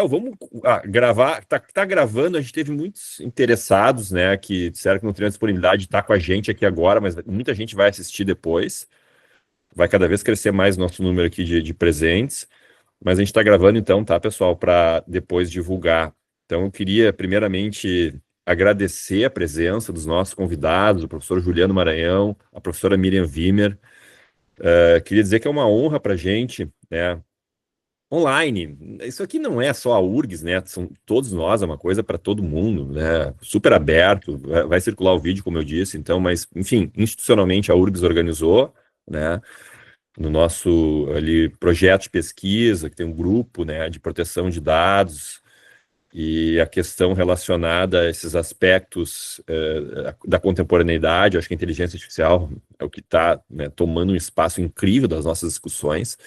Vamos gravar. Tá gravando, a gente teve muitos interessados, né, que disseram que não teriam disponibilidade de estar com a gente aqui agora, mas muita gente vai assistir depois. Vai cada vez crescer mais o nosso número aqui de presentes. Mas a gente está gravando então, tá, pessoal, para depois divulgar. Então, eu queria, primeiramente, agradecer a presença dos nossos convidados, o professor Juliano Maranhão, a professora Miriam Wimmer. Queria dizer que é uma honra para a gente, né? Online, isso aqui não é só a URGS, né? São todos nós, é uma coisa para todo mundo, né? Super aberto, vai circular o vídeo, como eu disse, então, mas, enfim, institucionalmente a URGS organizou, né? No nosso ali projeto de pesquisa, que tem um grupo, né, de proteção de dados e a questão relacionada a esses aspectos da contemporaneidade. Acho que a inteligência artificial é o que está, né, tomando um espaço incrível das nossas discussões.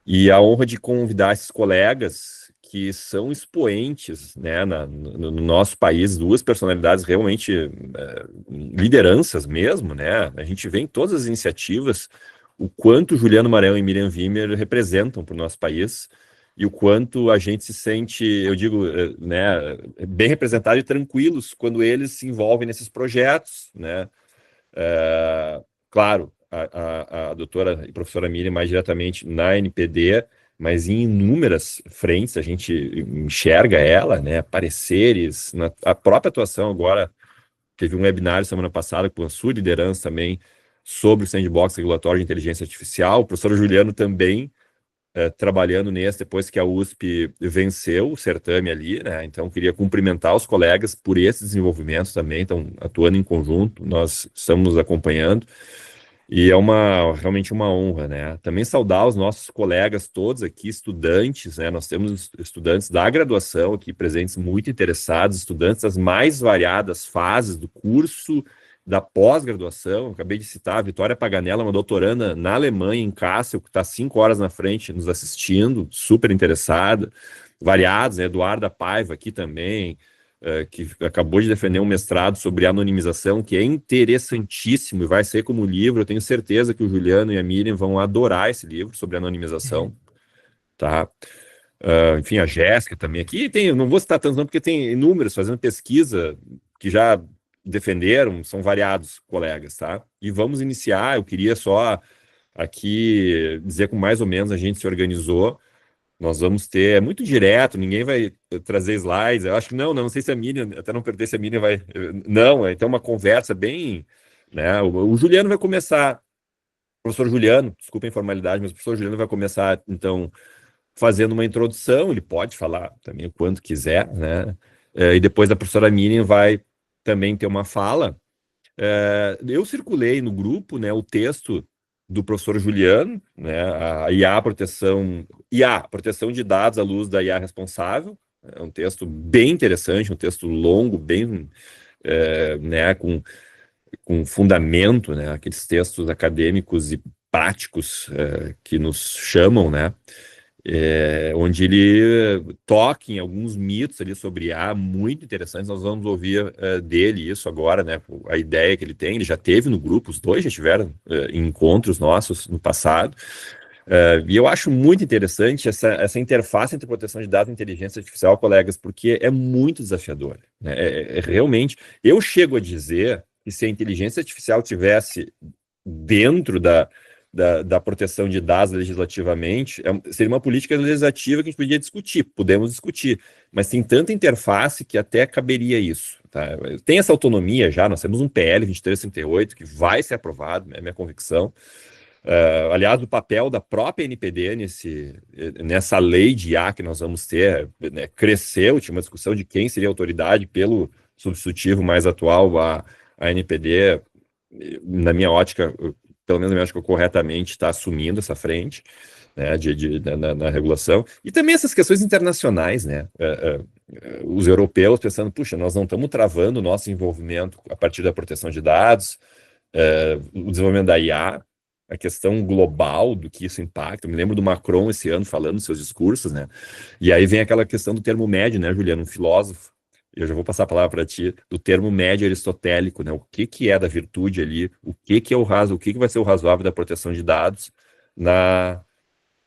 E a honra de convidar esses colegas que são expoentes, né, no nosso país, duas personalidades realmente lideranças mesmo, né? A gente vê em todas as iniciativas o quanto Juliano Maranhão e Miriam Wimmer representam para o nosso país e o quanto a gente se sente, eu digo, né, bem representado e tranquilos quando eles se envolvem nesses projetos, né? Claro, a doutora e professora Miriam mais diretamente na NPD, mas em inúmeras frentes a gente enxerga ela, né? Pareceres, a própria atuação agora. Teve um webinário semana passada com a sua liderança também sobre o sandbox regulatório de inteligência artificial. O professor Juliano também trabalhando nesse, depois que a USP venceu o certame ali, né? Então, queria cumprimentar os colegas por esses desenvolvimentos também, estão atuando em conjunto, nós estamos nos acompanhando. E é realmente uma honra, né? Também saudar os nossos colegas todos aqui, estudantes, né? Nós temos estudantes da graduação aqui presentes, muito interessados, estudantes das mais variadas fases do curso, da pós-graduação. Acabei de citar a Vitória Paganella, uma doutoranda na Alemanha, em Kassel, que está 5 horas na frente nos assistindo, super interessada. Variados, né? Eduarda Paiva aqui também, que acabou de defender um mestrado sobre anonimização, que é interessantíssimo e vai ser como livro. Eu tenho certeza que o Juliano e a Miriam vão adorar esse livro sobre anonimização, tá? Enfim, a Jéssica também aqui tem, não vou citar tantos não, porque tem inúmeros fazendo pesquisa que já defenderam, são variados colegas, tá? E vamos iniciar, eu queria só aqui dizer como mais ou menos a gente se organizou. Nós vamos ter, é muito direto, ninguém vai trazer slides. Eu acho que não sei se a Miriam, até não perder se a Miriam vai. Não, então uma conversa bem, né? O Juliano vai começar, o professor Juliano, desculpa a informalidade, mas o professor Juliano vai começar, então, fazendo uma introdução, ele pode falar também o quanto quiser, né? E depois a professora Miriam vai também ter uma fala. Eu circulei no grupo, né, o texto do professor Juliano, né, a proteção de dados à luz da IA responsável. É um texto bem interessante, um texto longo, bem, né, com fundamento, né, aqueles textos acadêmicos e práticos que nos chamam, né, onde ele toca em alguns mitos ali sobre IA muito interessantes. Nós vamos ouvir dele isso agora, né? A ideia que ele tem, ele já teve no grupo, os dois já tiveram encontros nossos no passado. E eu acho muito interessante essa interface entre proteção de dados e inteligência artificial, colegas, porque é muito desafiador, né? Realmente, eu chego a dizer que se a inteligência artificial tivesse dentro da proteção de dados legislativamente, seria uma política legislativa que a gente podia discutir, podemos discutir, mas tem tanta interface que até caberia isso, tá? Tem essa autonomia já, nós temos um PL 2338 que vai ser aprovado, é minha convicção. Aliás, o papel da própria NPD nessa lei de IA que nós vamos ter, né, cresceu, tinha uma discussão de quem seria a autoridade pelo substitutivo mais atual, a NPD, na minha ótica, pelo menos eu acho que corretamente está assumindo essa frente, né, na regulação, e também essas questões internacionais, né, os europeus pensando, puxa, nós não estamos travando o nosso envolvimento a partir da proteção de dados, o desenvolvimento da IA, a questão global do que isso impacta. Eu me lembro do Macron esse ano falando nos seus discursos, né, e aí vem aquela questão do termo médio, né, Juliano, um filósofo, eu já vou passar a palavra para ti, do termo médio aristotélico, né? O que é da virtude ali, o que é o raso, o que vai ser o razoável da proteção de dados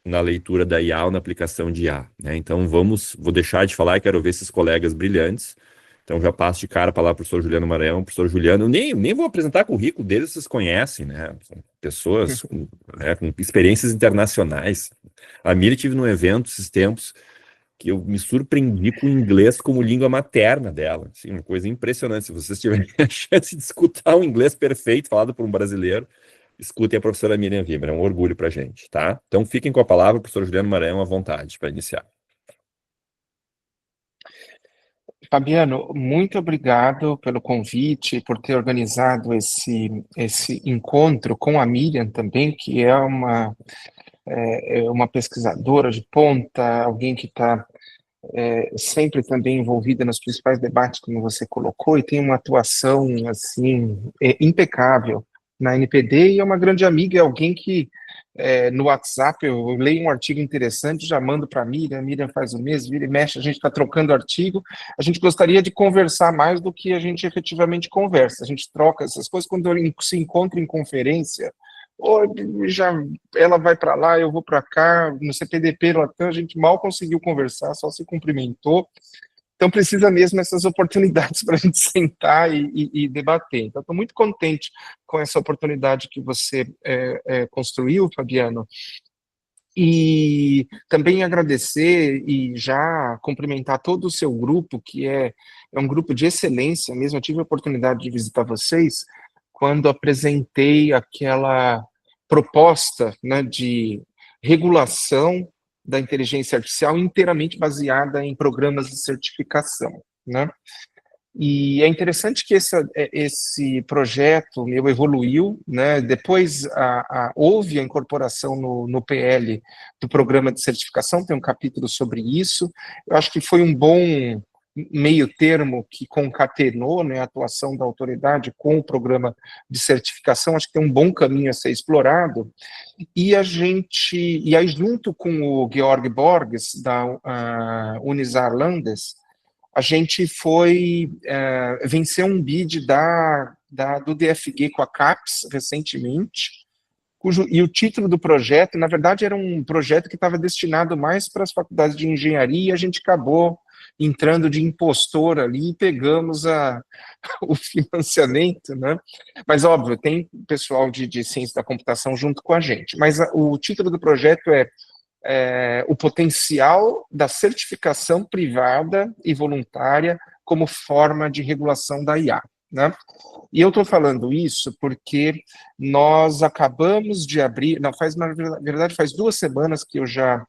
na leitura da IA ou na aplicação de IA, né? Então vou deixar de falar e quero ver esses colegas brilhantes. Então já passo de cara para lá o professor Juliano Maranhão, professor Juliano, nem vou apresentar currículo deles, vocês conhecem, né? São pessoas com experiências internacionais. A Miri tive num evento esses tempos que eu me surpreendi com o inglês como língua materna dela. Assim, uma coisa impressionante. Se vocês tiverem a chance de escutar um inglês perfeito falado por um brasileiro, escutem a professora Miriam Weber, é um orgulho para a gente, tá? Então fiquem com a palavra, professor Juliano Maranhão, à vontade para iniciar. Fabiano, muito obrigado pelo convite, por ter organizado esse encontro com a Miriam também, que é uma pesquisadora de ponta, alguém que está sempre também envolvida nos principais debates, como você colocou, e tem uma atuação assim impecável na NPD, e é uma grande amiga, é alguém que no WhatsApp eu leio um artigo interessante, já mando para a Miriam faz o mesmo, vira e mexe, a gente está trocando artigo, a gente gostaria de conversar mais do que a gente efetivamente conversa, a gente troca essas coisas quando se encontra em conferência, ou já ela vai para lá, eu vou para cá, no CPDP, Latam, a gente mal conseguiu conversar, só se cumprimentou. Então, precisa mesmo essas oportunidades para a gente sentar e debater. Então, estou muito contente com essa oportunidade que você construiu, Fabiano. E também agradecer e já cumprimentar todo o seu grupo, que é um grupo de excelência mesmo. Eu tive a oportunidade de visitar vocês quando apresentei aquela proposta, né, de regulação da inteligência artificial inteiramente baseada em programas de certificação, né? E é interessante que esse projeto meu evoluiu, né? Depois houve a incorporação no PL do programa de certificação, tem um capítulo sobre isso. Eu acho que foi um bom meio termo que concatenou, né, a atuação da autoridade com o programa de certificação. Acho que tem um bom caminho a ser explorado. E aí junto com o Georg Borges, da Unisar Landes, a gente foi vencer um bid do DFG com a CAPES recentemente, e o título do projeto, na verdade, era um projeto que estava destinado mais para as faculdades de engenharia, e a gente acabou entrando de impostor ali e pegamos o financiamento, né? Mas, óbvio, tem pessoal de ciência da computação junto com a gente. Mas o título do projeto é o potencial da certificação privada e voluntária como forma de regulação da IA, né? E eu estou falando isso porque nós acabamos de abrir, na verdade faz 2 semanas que eu já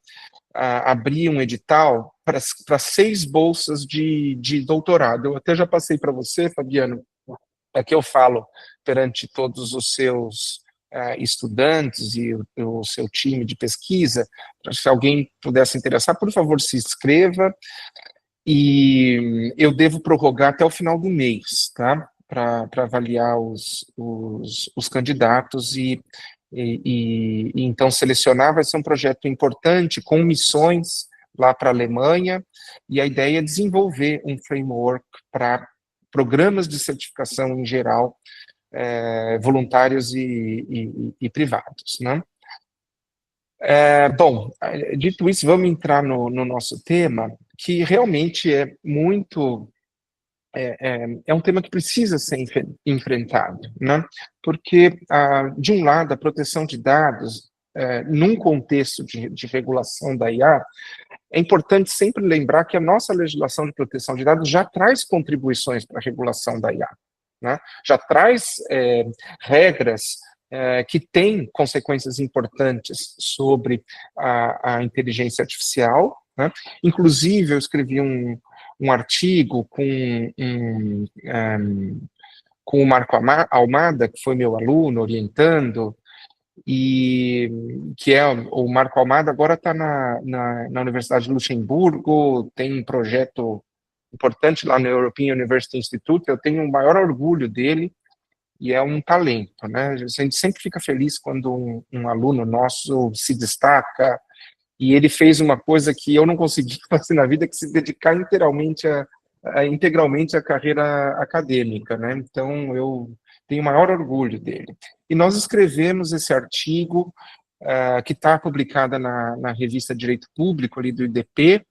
abri um edital para 6 bolsas de doutorado. Eu até já passei para você, Fabiano, aqui eu falo perante todos os seus estudantes e o seu time de pesquisa, se alguém pudesse interessar, por favor, se inscreva, e eu devo prorrogar até o final do mês, tá? Para avaliar os candidatos e então selecionar. Vai ser um projeto importante, com missões lá para a Alemanha, e a ideia é desenvolver um framework para programas de certificação em geral, voluntários e privados, né? Bom, dito isso, vamos entrar no nosso tema, que realmente é muito... É um tema que precisa ser enfrentado, né? Porque, de um lado, a proteção de dados, num contexto de regulação da IA, é importante sempre lembrar que a nossa legislação de proteção de dados já traz contribuições para a regulação da IA, né? Já traz regras que têm consequências importantes sobre a inteligência artificial, né? Inclusive, eu escrevi um artigo com o Marco Almada, que foi meu aluno, orientando, e que o Marco Almada agora está na Universidade de Luxemburgo, tem um projeto importante lá no European University Institute. Eu tenho o maior orgulho dele, e é um talento, né? A gente sempre fica feliz quando um aluno nosso se destaca, e ele fez uma coisa que eu não consegui fazer na vida, que se dedicar integralmente à carreira acadêmica, né? Então, eu tenho o maior orgulho dele. E nós escrevemos esse artigo que está publicada na revista Direito Público, ali do IDP,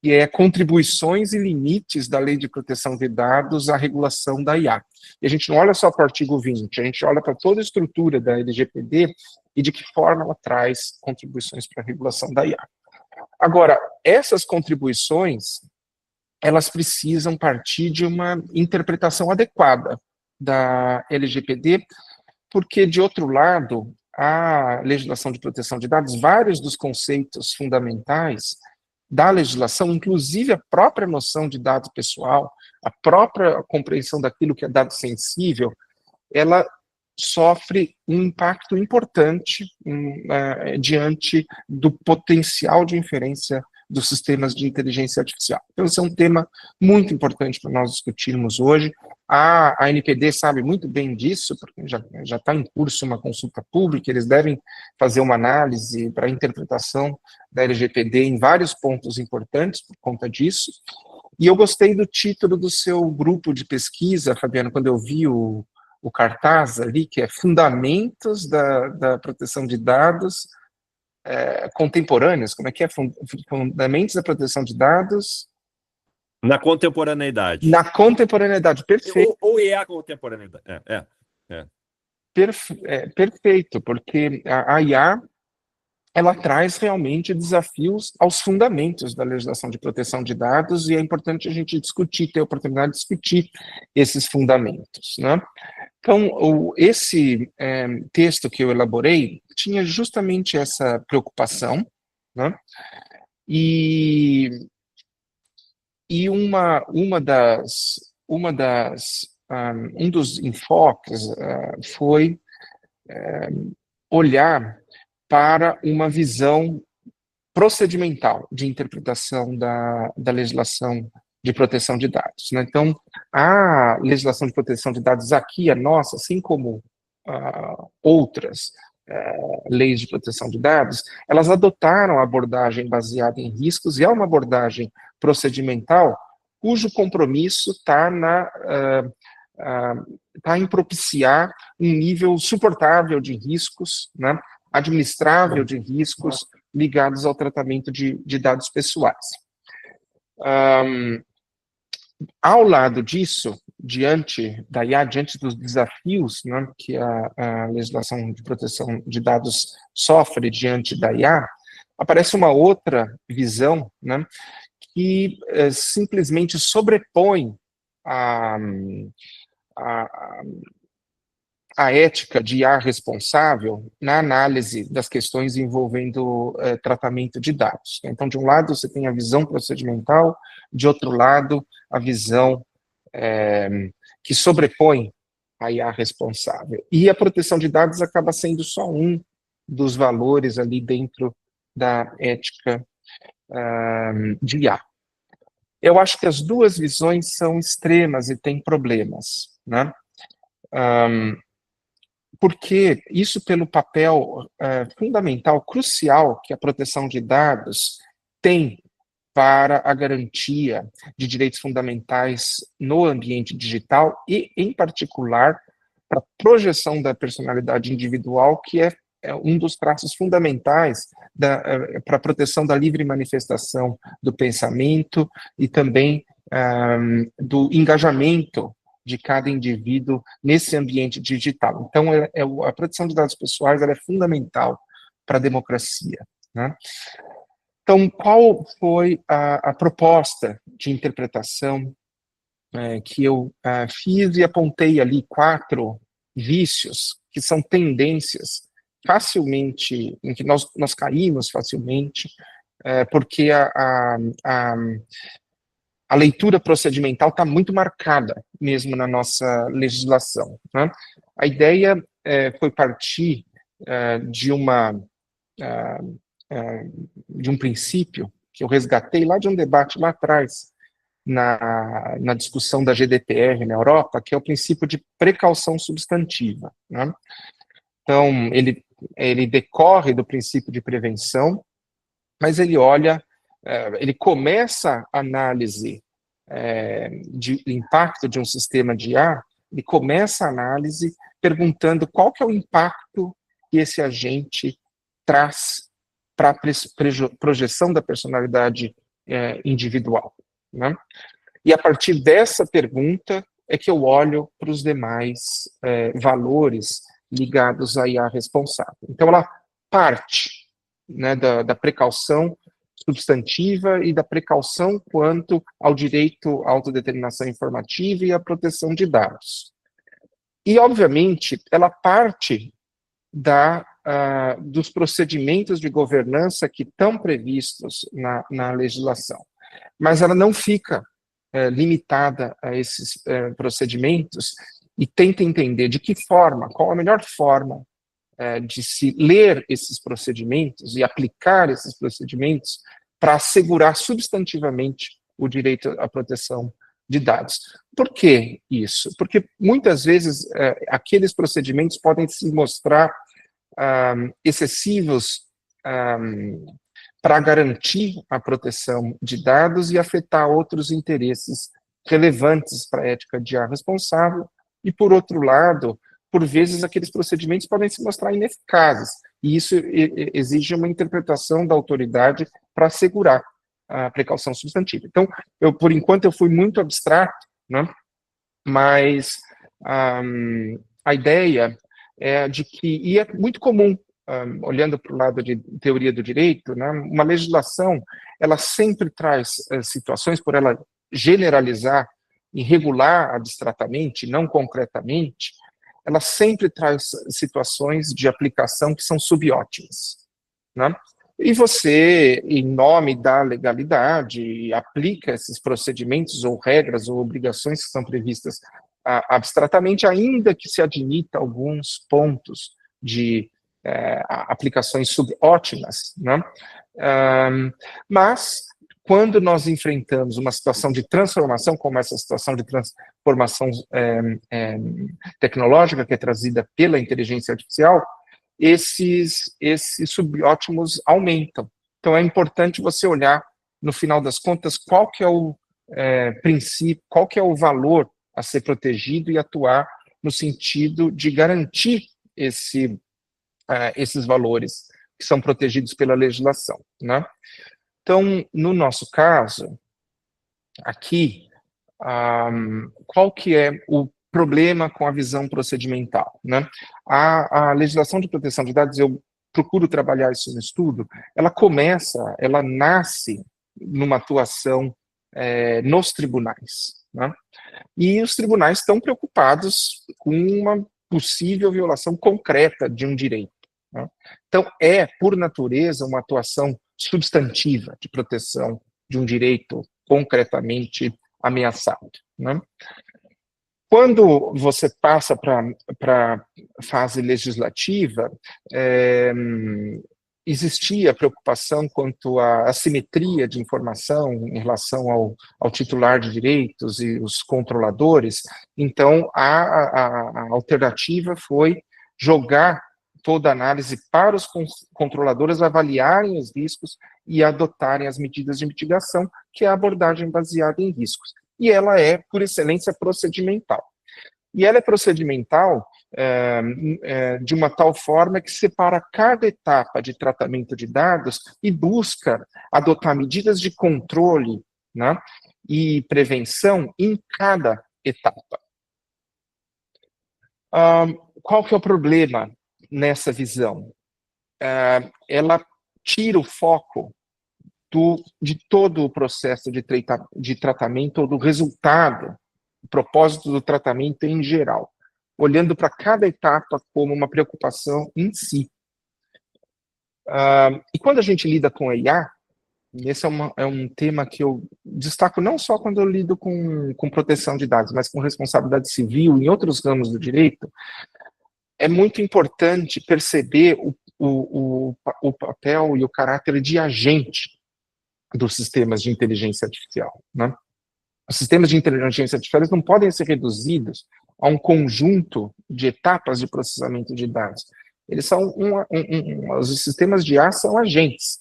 que é Contribuições e Limites da Lei de Proteção de Dados à Regulação da IA. E a gente não olha só para o artigo 20, a gente olha para toda a estrutura da LGPD e de que forma ela traz contribuições para a regulação da IA. Agora, essas contribuições, elas precisam partir de uma interpretação adequada da LGPD, porque, de outro lado, a legislação de proteção de dados, vários dos conceitos fundamentais da legislação, inclusive a própria noção de dado pessoal, a própria compreensão daquilo que é dado sensível, ela sofre um impacto importante diante do potencial de inferência dos sistemas de inteligência artificial. Então, esse é um tema muito importante para nós discutirmos hoje. A ANPD sabe muito bem disso, porque já está em curso uma consulta pública, eles devem fazer uma análise para a interpretação da LGPD em vários pontos importantes por conta disso. E eu gostei do título do seu grupo de pesquisa, Fabiano, quando eu vi o cartaz ali, que é Fundamentos da Proteção de Dados Contemporâneos. Como é que é? Fundamentos da Proteção de Dados... Na contemporaneidade. Na contemporaneidade, perfeito. Ou é a contemporaneidade. Perfeito, porque a IA, ela traz realmente desafios aos fundamentos da legislação de proteção de dados, e é importante a gente discutir, ter a oportunidade de discutir esses fundamentos, né? Então, esse texto que eu elaborei tinha justamente essa preocupação, né? E um dos enfoques foi olhar para uma visão procedimental de interpretação da legislação de proteção de dados, né? Então, a legislação de proteção de dados aqui, a nossa, assim como outras leis de proteção de dados, elas adotaram a abordagem baseada em riscos, e é uma abordagem procedimental cujo compromisso está em propiciar um nível suportável de riscos, né, administrável de riscos ligados ao tratamento de dados pessoais. Ao lado disso, diante da IA, diante dos desafios, né, que a legislação de proteção de dados sofre diante da IA, aparece uma outra visão, né, que simplesmente sobrepõe a ética de IA responsável na análise das questões envolvendo tratamento de dados. Então, de um lado, você tem a visão procedimental, de outro lado, a visão que sobrepõe a IA responsável. E a proteção de dados acaba sendo só um dos valores ali dentro da ética de IA. Eu acho que as duas visões são extremas e têm problemas, né? Porque isso pelo papel fundamental, crucial, que a proteção de dados tem para a garantia de direitos fundamentais no ambiente digital e, em particular, para a projeção da personalidade individual, que é um dos traços fundamentais para a proteção da livre manifestação do pensamento e também do engajamento de cada indivíduo nesse ambiente digital. Então, a proteção de dados pessoais ela é fundamental para a democracia, né? Então, qual foi a proposta de interpretação que eu fiz e apontei ali 4 vícios, que são tendências facilmente, em que nós caímos facilmente, porque a leitura procedimental está muito marcada mesmo na nossa legislação, né? A ideia foi partir de um princípio que eu resgatei lá de um debate lá atrás, na discussão da GDPR na Europa, que é o princípio de precaução substantiva, né? Então, ele decorre do princípio de prevenção, mas ele começa a análise de impacto de um sistema de IA, ele começa a análise perguntando qual que é o impacto que esse agente traz para a projeção da personalidade individual, né? E a partir dessa pergunta é que eu olho para os demais valores ligados à IA responsável. Então, ela parte, né, da precaução substantiva e da precaução quanto ao direito à autodeterminação informativa e à proteção de dados. E, obviamente, ela parte dos procedimentos de governança que estão previstos na legislação. Mas ela não fica limitada a esses procedimentos e tenta entender de que forma, qual a melhor forma de se ler esses procedimentos e aplicar esses procedimentos para assegurar substantivamente o direito à proteção de dados. Por que isso? Porque muitas vezes aqueles procedimentos podem se mostrar excessivos para garantir a proteção de dados e afetar outros interesses relevantes para a ética de IA responsável, e, por outro lado, por vezes aqueles procedimentos podem se mostrar ineficazes, e isso exige uma interpretação da autoridade para assegurar a precaução substantiva. Então, por enquanto, eu fui muito abstrato, né? Mas a ideia é de que, e é muito comum, olhando para o lado de teoria do direito, né, uma legislação, ela sempre traz situações, por ela generalizar e regular abstratamente, não concretamente, ela sempre traz situações de aplicação que são subótimas, né? E você, em nome da legalidade, aplica esses procedimentos ou regras ou obrigações que são previstas abstratamente, ainda que se admita alguns pontos de aplicações subótimas, né? Mas, quando nós enfrentamos uma situação de transformação, como essa situação de transformação tecnológica que é trazida pela inteligência artificial, esses subótimos aumentam. Então, é importante você olhar, no final das contas, qual que é o princípio, qual que é o valor a ser protegido e atuar no sentido de garantir esses valores que são protegidos pela legislação, né? Então, no nosso caso, aqui, qual que é o problema com a visão procedimental, né? A legislação de proteção de dados, eu procuro trabalhar isso no estudo, ela nasce numa atuação nos tribunais, né? E os tribunais estão preocupados com uma possível violação concreta de um direito, né? Então, por natureza, uma atuação substantiva de proteção de um direito concretamente ameaçado, né? Quando você passa para a fase legislativa, existia preocupação quanto à assimetria de informação em relação ao titular de direitos e os controladores. Então, a alternativa foi jogar toda a análise para os controladores avaliarem os riscos e adotarem as medidas de mitigação, que é a abordagem baseada em riscos. E ela é, por excelência, procedimental. E ela é procedimental de uma tal forma que separa cada etapa de tratamento de dados e busca adotar medidas de controle, né, e prevenção em cada etapa. Qual que é o problema nessa visão? Ela tira o foco de todo o processo de tratamento ou do resultado, o propósito do tratamento em geral, olhando para cada etapa como uma preocupação em si. E quando a gente lida com a IA, esse é um tema que eu destaco não só quando eu lido com proteção de dados, mas com responsabilidade civil em outros ramos do direito, é muito importante perceber o papel e o caráter de agente dos sistemas de inteligência artificial, né? Os sistemas de inteligência artificial não podem ser reduzidos a um conjunto de etapas de processamento de dados. Eles são os sistemas de IA são agentes.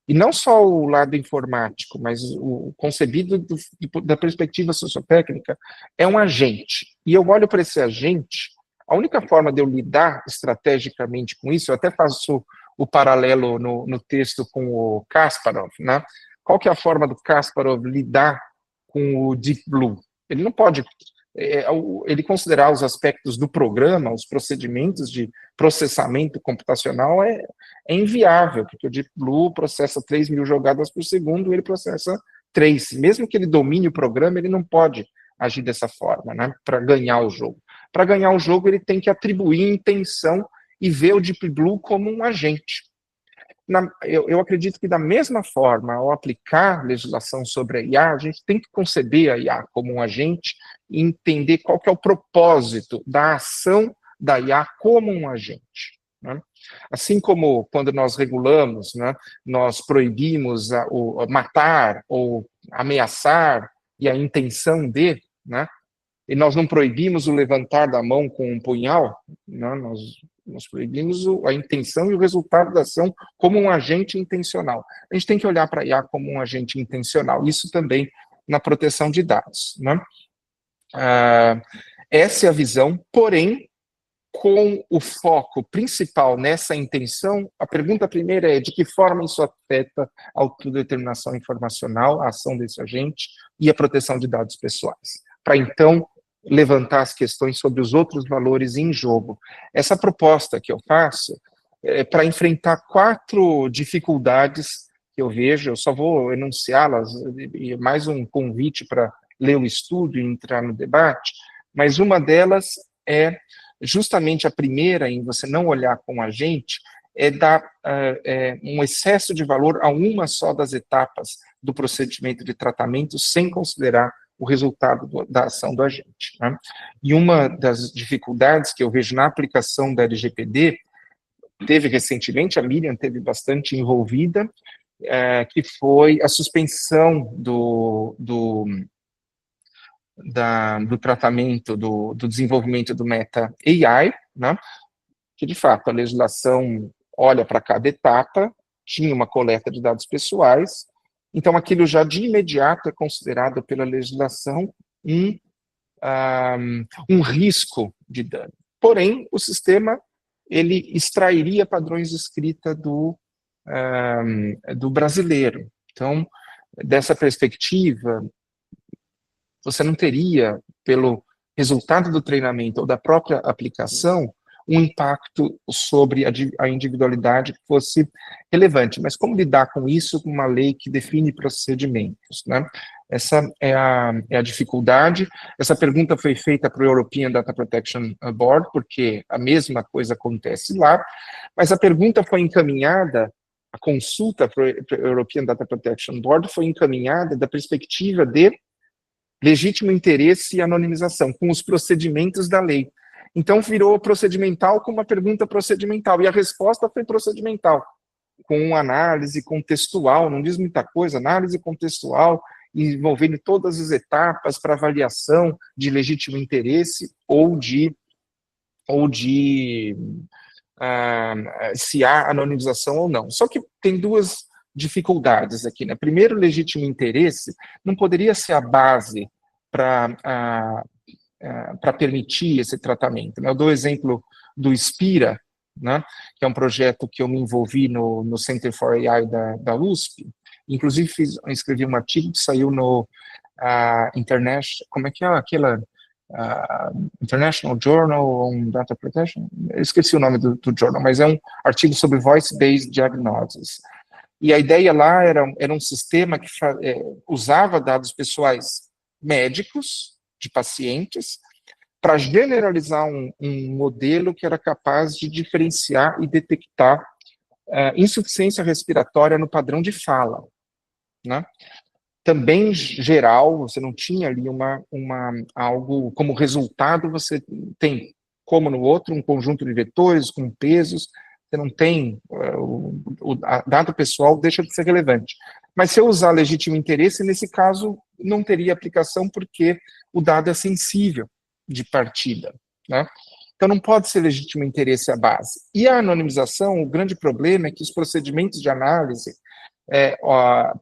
E não só o lado informático, mas o concebido da perspectiva sociotécnica é um agente. E eu olho para esse agente, a única forma de eu lidar estrategicamente com isso, eu até faço o paralelo no texto com o Kasparov, né? Qual que é a forma do Kasparov lidar com o Deep Blue? Ele não pode ele considerar os aspectos do programa, os procedimentos de processamento computacional é inviável, porque o Deep Blue processa 3.000 jogadas por segundo, ele processa 3. Mesmo que ele domine o programa, ele não pode agir dessa forma, né, para ganhar o jogo. Para ganhar o jogo, ele tem que atribuir intenção e ver o Deep Blue como um agente. Eu acredito que da mesma forma, ao aplicar legislação sobre a IA, a gente tem que conceber a IA como um agente e entender qual que é o propósito da ação da IA como um agente, né? Assim como quando nós regulamos, né, nós proibimos o matar ou ameaçar e a intenção de, né, e nós não proibimos o levantar da mão com um punhal, né, nós proibimos a intenção e o resultado da ação como um agente intencional. A gente tem que olhar para a IA como um agente intencional, isso também na proteção de dados, né? Essa é a visão, porém, com o foco principal nessa intenção, a pergunta primeira é de que forma isso afeta a autodeterminação informacional, a ação desse agente e a proteção de dados pessoais. Para então levantar as questões sobre os outros valores em jogo. Essa proposta que eu faço é para enfrentar 4 dificuldades que eu vejo, eu só vou enunciá-las, e mais um convite para ler o estudo e entrar no debate, mas uma delas é justamente a primeira, em você não olhar com a gente, é dar um excesso de valor a uma só das etapas do procedimento de tratamento, sem considerar o resultado da ação do agente, né? E uma das dificuldades que eu vejo na aplicação da LGPD, teve recentemente, a Miriam teve bastante envolvida, que foi a suspensão do tratamento, do desenvolvimento do Meta AI, né? Que de fato a legislação olha para cada etapa, tinha uma coleta de dados pessoais, então aquilo já de imediato é considerado pela legislação um risco de dano. Porém, o sistema ele extrairia padrões de escrita do brasileiro. Então, dessa perspectiva, você não teria, pelo resultado do treinamento ou da própria aplicação, um impacto sobre a individualidade que fosse relevante. Mas como lidar com isso com uma lei que define procedimentos, né? Essa é a dificuldade. Essa pergunta foi feita para o European Data Protection Board, porque a mesma coisa acontece lá, mas a pergunta foi encaminhada, a consulta para o European Data Protection Board foi encaminhada da perspectiva de legítimo interesse e anonimização, com os procedimentos da lei. Então, virou procedimental com uma pergunta procedimental, e a resposta foi procedimental, com análise contextual, não diz muita coisa, análise contextual, envolvendo todas as etapas para avaliação de legítimo interesse ou de se há anonimização ou não. Só que tem 2 dificuldades aqui, né? Primeiro, legítimo interesse não poderia ser a base para permitir esse tratamento, né? Eu dou o exemplo do Spira, né, que é um projeto que eu me envolvi no Center for AI da USP, inclusive escrevi um artigo que saiu no International, como é que é aquela International Journal on Data Protection, eu esqueci o nome do journal, mas é um artigo sobre Voice-Based Diagnosis. E a ideia lá era um sistema que usava dados pessoais médicos, de pacientes, para generalizar um modelo que era capaz de diferenciar e detectar insuficiência respiratória no padrão de fala, né? Também geral, você não tinha ali algo como resultado, você tem, como no outro, um conjunto de vetores com pesos, você não tem, o dado pessoal deixa de ser relevante. Mas se eu usar legítimo interesse, nesse caso, não teria aplicação porque o dado é sensível de partida, né? Então não pode ser legítimo interesse a base. E a anonimização, o grande problema é que os procedimentos de análise,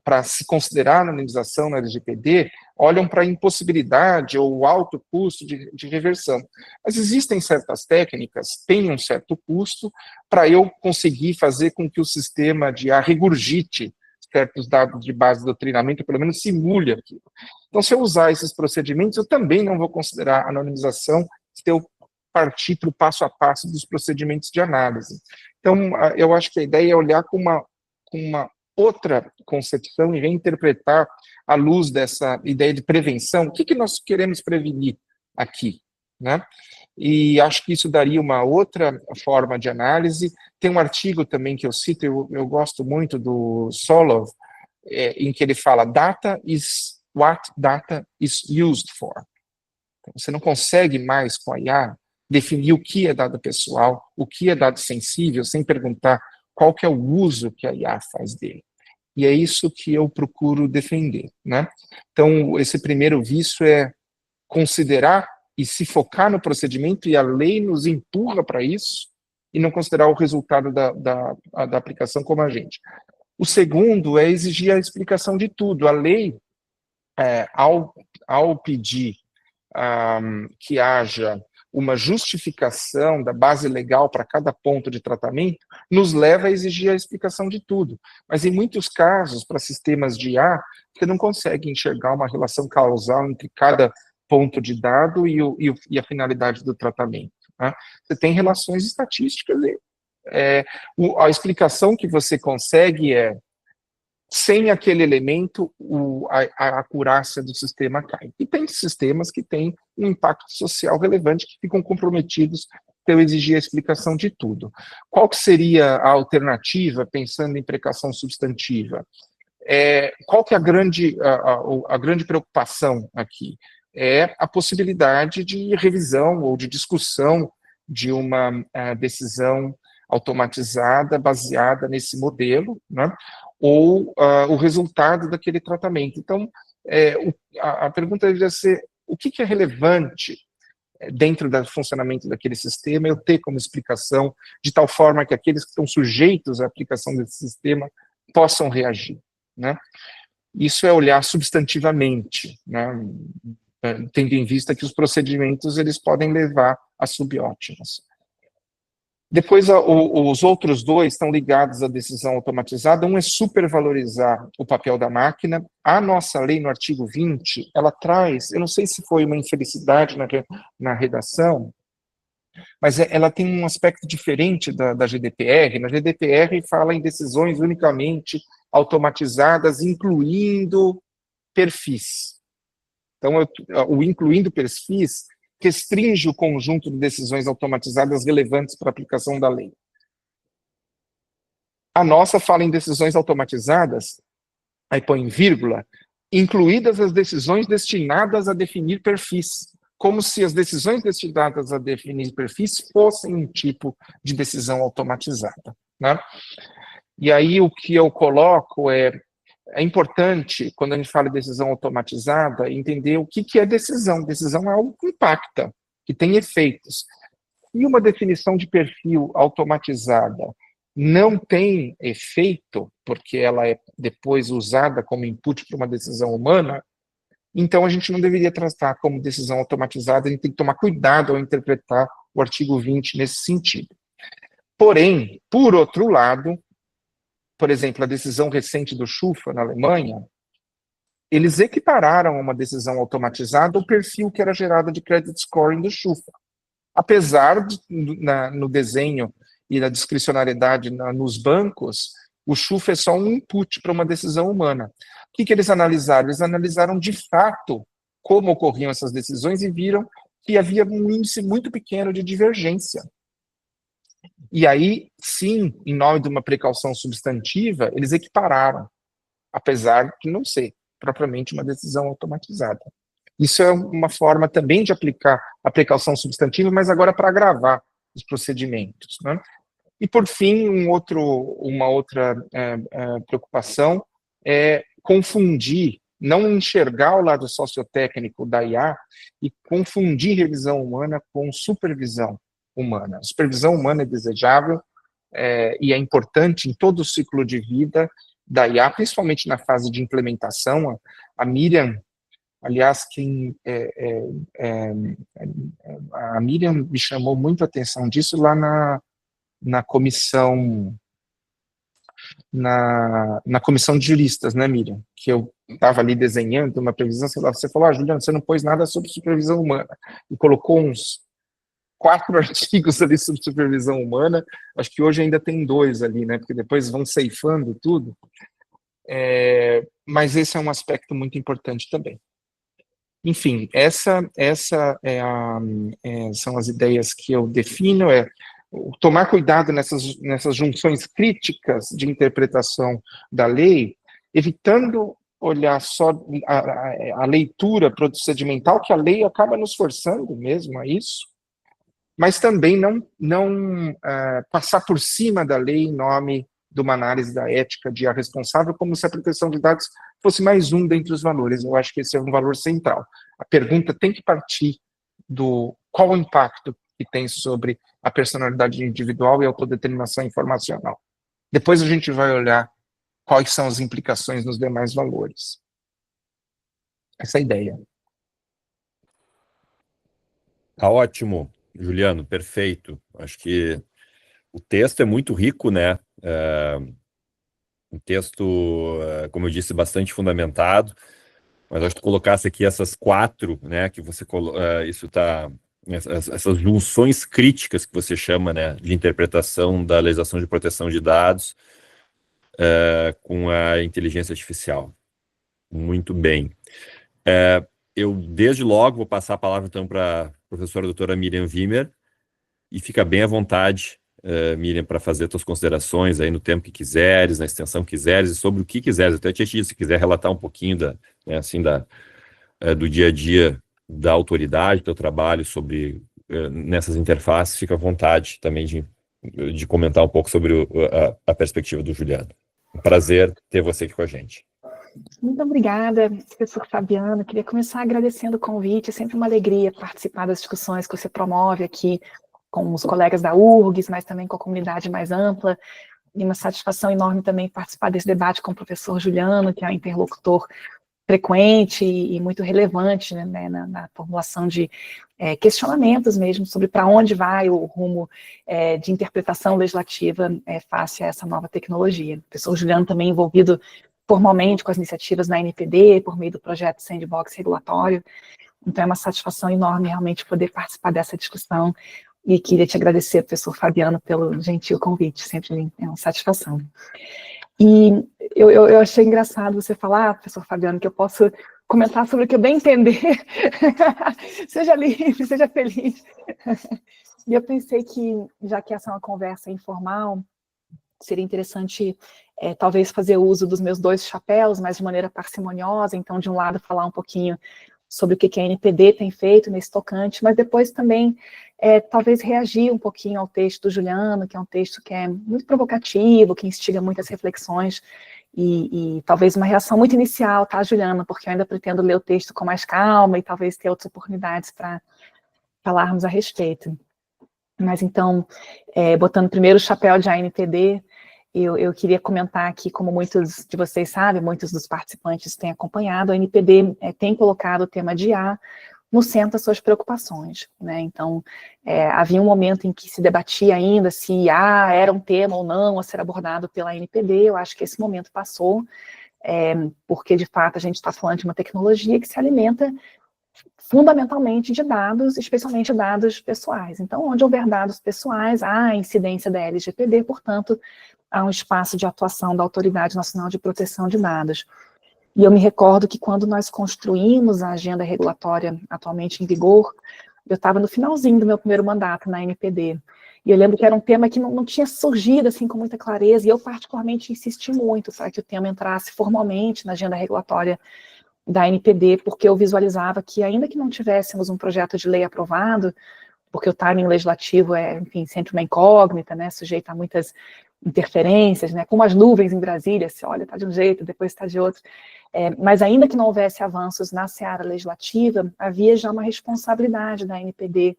para se considerar anonimização na LGPD, olham para a impossibilidade ou o alto custo de reversão. Mas existem certas técnicas, têm um certo custo, para eu conseguir fazer com que o sistema de IA regurgite certos dados de base do treinamento, pelo menos simule aquilo. Então, se eu usar esses procedimentos, eu também não vou considerar anonimização se eu partir para o passo a passo dos procedimentos de análise. Então, eu acho que a ideia é olhar com uma outra concepção e reinterpretar à luz dessa ideia de prevenção. O que nós queremos prevenir aqui, né? E acho que isso daria uma outra forma de análise. Tem um artigo também que eu cito, eu gosto muito do Solov, em que ele fala data is what data is used for. Então, você não consegue mais com a IA definir o que é dado pessoal, o que é dado sensível, sem perguntar qual que é o uso que a IA faz dele. E é isso que eu procuro defender, né? Então, esse primeiro vício é considerar e se focar no procedimento, e a lei nos empurra para isso, e não considerar o resultado da aplicação como agente. O segundo é exigir a explicação de tudo. A lei, ao pedir que haja uma justificação da base legal para cada ponto de tratamento, nos leva a exigir a explicação de tudo. Mas, em muitos casos, para sistemas de IA, você não consegue enxergar uma relação causal entre cada ponto de dado e a finalidade do tratamento, né? Você tem relações estatísticas e a explicação que você consegue sem aquele elemento, a acurácia do sistema cai. E tem sistemas que têm um impacto social relevante, que ficam comprometidos para eu exigir a explicação de tudo. Qual que seria a alternativa, pensando em precaução substantiva? Qual que é a grande preocupação aqui? É a possibilidade de revisão ou de discussão de uma decisão automatizada baseada nesse modelo, né? Ou o resultado daquele tratamento. Então, a pergunta deveria ser: o que é relevante dentro do funcionamento daquele sistema eu ter como explicação, de tal forma que aqueles que estão sujeitos à aplicação desse sistema possam reagir, né? Isso é olhar substantivamente, né? Tendo em vista que os procedimentos eles podem levar a subótimas. Depois, os outros dois estão ligados à decisão automatizada. Um é supervalorizar o papel da máquina. A nossa lei, no artigo 20, ela traz, eu não sei se foi uma infelicidade na redação, mas ela tem um aspecto diferente da GDPR. Na GDPR fala em decisões unicamente automatizadas, incluindo perfis. Então, o incluindo perfis restringe o conjunto de decisões automatizadas relevantes para a aplicação da lei. A nossa fala em decisões automatizadas, aí põe vírgula, incluídas as decisões destinadas a definir perfis, como se as decisões destinadas a definir perfis fossem um tipo de decisão automatizada, né? E aí o que eu coloco é importante, quando a gente fala de decisão automatizada, entender o que é decisão. Decisão é algo que impacta, que tem efeitos. E uma definição de perfil automatizada não tem efeito, porque ela é depois usada como input para uma decisão humana, então a gente não deveria tratar como decisão automatizada, a gente tem que tomar cuidado ao interpretar o artigo 20 nesse sentido. Porém, por outro lado, por exemplo, a decisão recente do Schufa, na Alemanha, eles equipararam a uma decisão automatizada o perfil que era gerado de credit scoring do Schufa. Apesar de, no desenho e na discricionariedade nos bancos, o Schufa é só um input para uma decisão humana. O que eles analisaram? Eles analisaram de fato como ocorriam essas decisões e viram que havia um índice muito pequeno de divergência. E aí, sim, em nome de uma precaução substantiva, eles equipararam, apesar de não ser propriamente uma decisão automatizada. Isso é uma forma também de aplicar a precaução substantiva, mas agora para agravar os procedimentos, né? E, por fim, uma outra preocupação é confundir, não enxergar o lado sociotécnico da IA e confundir revisão humana com supervisão humana. A supervisão humana é desejável e é importante em todo o ciclo de vida da IA, principalmente na fase de implementação. A Miriam Aliás, a Miriam me chamou muito a atenção disso lá na comissão na comissão de juristas, né, Miriam? Que eu estava ali desenhando uma previsão, você falou, Juliano, você não pôs nada sobre supervisão humana, e colocou uns 4 artigos ali sobre supervisão humana, acho que hoje ainda tem 2 ali, né, porque depois vão ceifando tudo, mas esse é um aspecto muito importante também. Enfim, são as ideias que eu defino, tomar cuidado nessas junções críticas de interpretação da lei, evitando olhar só a leitura procedimental, que a lei acaba nos forçando mesmo a isso, mas também não passar por cima da lei em nome de uma análise da ética de a responsável, como se a proteção de dados fosse mais um dentre os valores. Eu acho que esse é um valor central. A pergunta tem que partir do qual o impacto que tem sobre a personalidade individual e a autodeterminação informacional. Depois a gente vai olhar quais são as implicações nos demais valores. Essa é a ideia. Tá ótimo, Juliano, perfeito. Acho que o texto é muito rico, né? Um texto, como eu disse, bastante fundamentado, mas acho que tu colocasse aqui essas 4, né, que você isso tá, essas junções críticas que você chama, né, de interpretação da legislação de proteção de dados com a inteligência artificial. Muito bem. Eu, desde logo, vou passar a palavra, então, para a professora doutora Miriam Wimmer, e fica bem à vontade, Miriam, para fazer suas considerações aí no tempo que quiseres, na extensão que quiseres, e sobre o que quiseres. Até te disse, se quiser relatar um pouquinho do dia a dia da autoridade, do teu trabalho nessas interfaces, fica à vontade também de comentar um pouco sobre a perspectiva do Juliano. Um prazer ter você aqui com a gente. Muito obrigada, professor Fabiano. Queria começar agradecendo o convite. É sempre uma alegria participar das discussões que você promove aqui com os colegas da URGS, mas também com a comunidade mais ampla. E uma satisfação enorme também participar desse debate com o professor Juliano, que é um interlocutor frequente e muito relevante, né, na formulação de questionamentos mesmo sobre para onde vai o rumo de interpretação legislativa face a essa nova tecnologia. O professor Juliano também envolvido formalmente com as iniciativas da NPD, por meio do projeto Sandbox regulatório. Então é uma satisfação enorme realmente poder participar dessa discussão, e queria te agradecer, professor Fabiano, pelo gentil convite, sempre é uma satisfação. E eu achei engraçado você falar, professor Fabiano, que eu posso comentar sobre o que eu bem entender. Seja livre, seja feliz. E eu pensei que, já que essa é uma conversa informal, seria interessante, talvez, fazer uso dos meus 2 chapéus, mas de maneira parcimoniosa. Então, de um lado, falar um pouquinho sobre o que a NPD tem feito nesse tocante, mas depois também, talvez, reagir um pouquinho ao texto do Juliano, que é um texto que é muito provocativo, que instiga muitas reflexões, e talvez uma reação muito inicial, tá, Juliano? Porque eu ainda pretendo ler o texto com mais calma e talvez ter outras oportunidades para falarmos a respeito. Mas então, botando primeiro o chapéu de ANPD, eu queria comentar aqui, como muitos de vocês sabem, muitos dos participantes têm acompanhado, a ANPD tem colocado o tema de IA no centro das suas preocupações, né? Então, havia um momento em que se debatia ainda se IA era um tema ou não a ser abordado pela ANPD. Eu acho que esse momento passou, porque, de fato, a gente está falando de uma tecnologia que se alimenta fundamentalmente de dados, especialmente dados pessoais. Então, onde houver dados pessoais, há a incidência da LGPD, portanto, há um espaço de atuação da Autoridade Nacional de Proteção de Dados. E eu me recordo que quando nós construímos a agenda regulatória atualmente em vigor, eu estava no finalzinho do meu primeiro mandato na NPD, e eu lembro que era um tema que não tinha surgido assim com muita clareza, e eu particularmente insisti muito para que o tema entrasse formalmente na agenda regulatória da NPD, porque eu visualizava que, ainda que não tivéssemos um projeto de lei aprovado, porque o timing legislativo enfim, sempre uma incógnita, né, sujeito a muitas interferências, né, como as nuvens em Brasília, se olha, está de um jeito, depois está de outro, mas ainda que não houvesse avanços na seara legislativa, havia já uma responsabilidade da NPD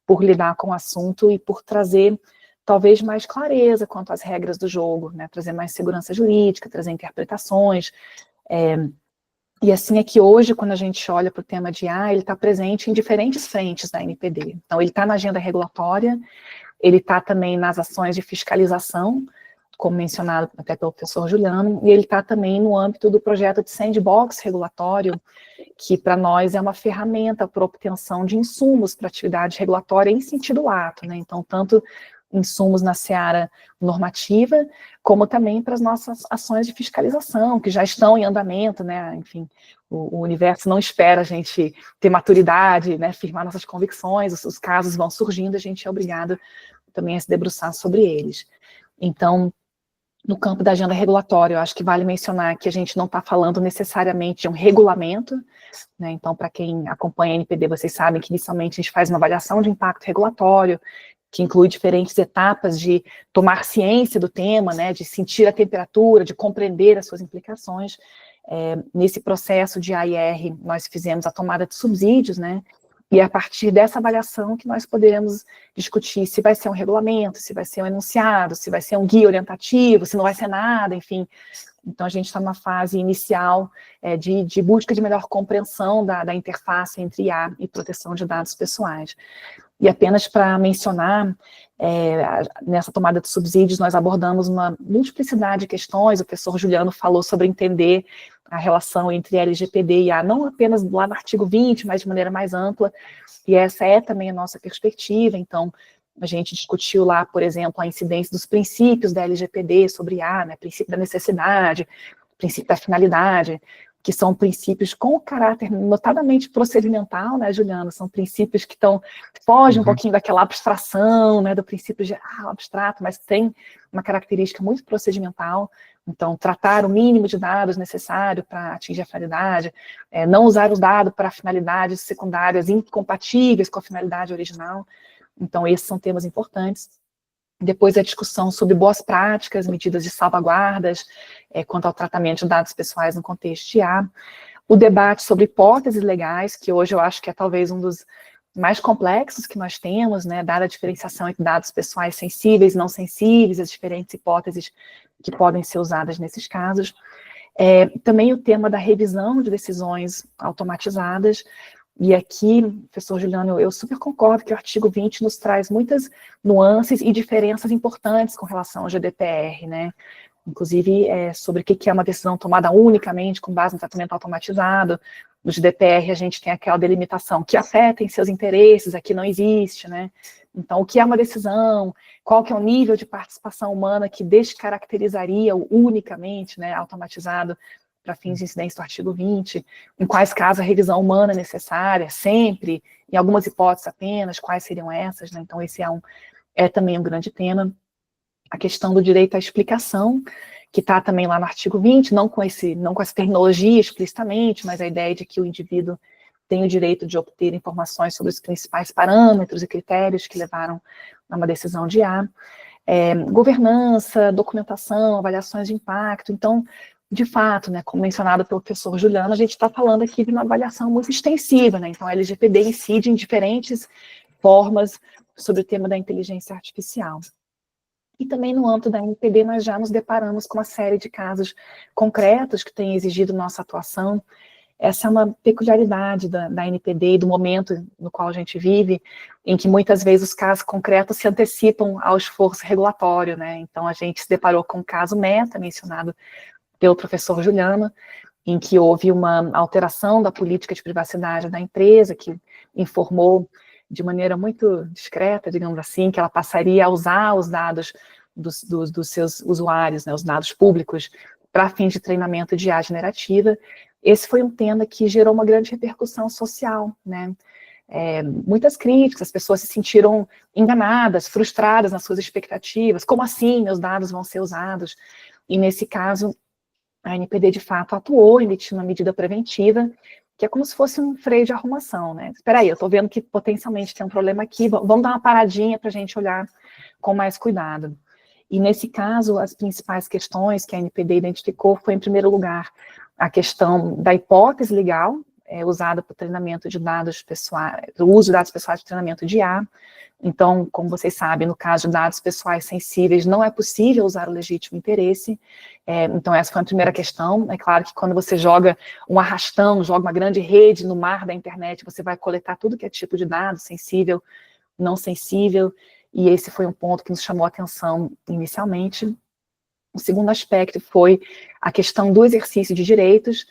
por lidar com o assunto e por trazer talvez mais clareza quanto às regras do jogo, né, trazer mais segurança jurídica, trazer interpretações, E assim é que hoje, quando a gente olha para o tema de IA, ele está presente em diferentes frentes da NPD. Então, ele está na agenda regulatória, ele está também nas ações de fiscalização, como mencionado até pelo professor Juliano, e ele está também no âmbito do projeto de sandbox regulatório, que para nós é uma ferramenta para obtenção de insumos para atividade regulatória em sentido lato, né? Então, tanto insumos na seara normativa, como também para as nossas ações de fiscalização, que já estão em andamento, né? Enfim, o universo não espera a gente ter maturidade, né? Firmar nossas convicções, os casos vão surgindo, a gente é obrigado também a se debruçar sobre eles. Então, no campo da agenda regulatória, eu acho que vale mencionar que a gente não está falando necessariamente de um regulamento, né? Então, para quem acompanha a NPD, vocês sabem que inicialmente a gente faz uma avaliação de impacto regulatório, que inclui diferentes etapas de tomar ciência do tema, né, de sentir a temperatura, de compreender as suas implicações. Nesse processo de AIR, nós fizemos a tomada de subsídios, né, e é a partir dessa avaliação que nós poderemos discutir se vai ser um regulamento, se vai ser um enunciado, se vai ser um guia orientativo, se não vai ser nada, enfim. Então, a gente está numa fase inicial de busca de melhor compreensão da interface entre IA e proteção de dados pessoais. E apenas para mencionar, nessa tomada de subsídios, nós abordamos uma multiplicidade de questões. O professor Juliano falou sobre entender a relação entre LGPD e IA, não apenas lá no artigo 20, mas de maneira mais ampla, e essa é também a nossa perspectiva. Então, a gente discutiu lá, por exemplo, a incidência dos princípios da LGPD sobre IA, né, princípio da necessidade, princípio da finalidade, que são princípios com caráter notadamente procedimental, né, Juliano? São princípios que fogem um pouquinho daquela abstração, né, do princípio geral, abstrato, mas tem uma característica muito procedimental. Então, tratar o mínimo de dados necessário para atingir a finalidade, não usar os dados para finalidades secundárias incompatíveis com a finalidade original. Então, esses são temas importantes. Depois a discussão sobre boas práticas, medidas de salvaguardas, quanto ao tratamento de dados pessoais no contexto de IA. O debate sobre hipóteses legais, que hoje eu acho que é talvez um dos mais complexos que nós temos, né, dada a diferenciação entre dados pessoais sensíveis e não sensíveis, as diferentes hipóteses que podem ser usadas nesses casos. Também o tema da revisão de decisões automatizadas. E aqui, professor Juliano, eu super concordo que o artigo 20 nos traz muitas nuances e diferenças importantes com relação ao GDPR, né? Inclusive, sobre o que é uma decisão tomada unicamente com base no tratamento automatizado. No GDPR, a gente tem aquela delimitação que afeta em seus interesses, aqui não existe, né? Então, o que é uma decisão? Qual que é o nível de participação humana que descaracterizaria o unicamente, né, automatizado, para fins de incidência do artigo 20, em quais casos a revisão humana é necessária, sempre, em algumas hipóteses apenas, quais seriam essas, né? Então esse é também um grande tema. A questão do direito à explicação, que está também lá no artigo 20, não com essa terminologia explicitamente, mas a ideia de que o indivíduo tem o direito de obter informações sobre os principais parâmetros e critérios que levaram a uma decisão de IA. Governança, documentação, avaliações de impacto. Então, de fato, né, como mencionado pelo professor Juliano, a gente está falando aqui de uma avaliação muito extensiva, né? Então a LGPD incide em diferentes formas sobre o tema da inteligência artificial. E também no âmbito da NPD nós já nos deparamos com uma série de casos concretos que têm exigido nossa atuação. Essa é uma peculiaridade da NPD e do momento no qual a gente vive, em que muitas vezes os casos concretos se antecipam ao esforço regulatório, né? Então a gente se deparou com o caso Meta, mencionado pelo professor Juliano, em que houve uma alteração da política de privacidade da empresa, que informou de maneira muito discreta, digamos assim, que ela passaria a usar os dados dos seus usuários, né, os dados públicos, para fins de treinamento de IA generativa. Esse foi um tema que gerou uma grande repercussão social, né? Muitas críticas, as pessoas se sentiram enganadas, frustradas nas suas expectativas. Como assim meus dados vão ser usados? E nesse caso, a NPD, de fato, atuou, emitindo uma medida preventiva, que é como se fosse um freio de arrumação, né? Espera aí, eu estou vendo que potencialmente tem um problema aqui, vamos dar uma paradinha para a gente olhar com mais cuidado. E nesse caso, as principais questões que a NPD identificou foi, em primeiro lugar, a questão da hipótese legal usada para o treinamento de dados pessoais, o uso de dados pessoais de treinamento de IA. Então, como vocês sabem, no caso de dados pessoais sensíveis, não é possível usar o legítimo interesse. Então, essa foi a primeira questão. É claro que quando você joga um arrastão, joga uma grande rede no mar da internet, você vai coletar tudo que é tipo de dado, sensível, não sensível, e esse foi um ponto que nos chamou a atenção inicialmente. O segundo aspecto foi a questão do exercício de direitos.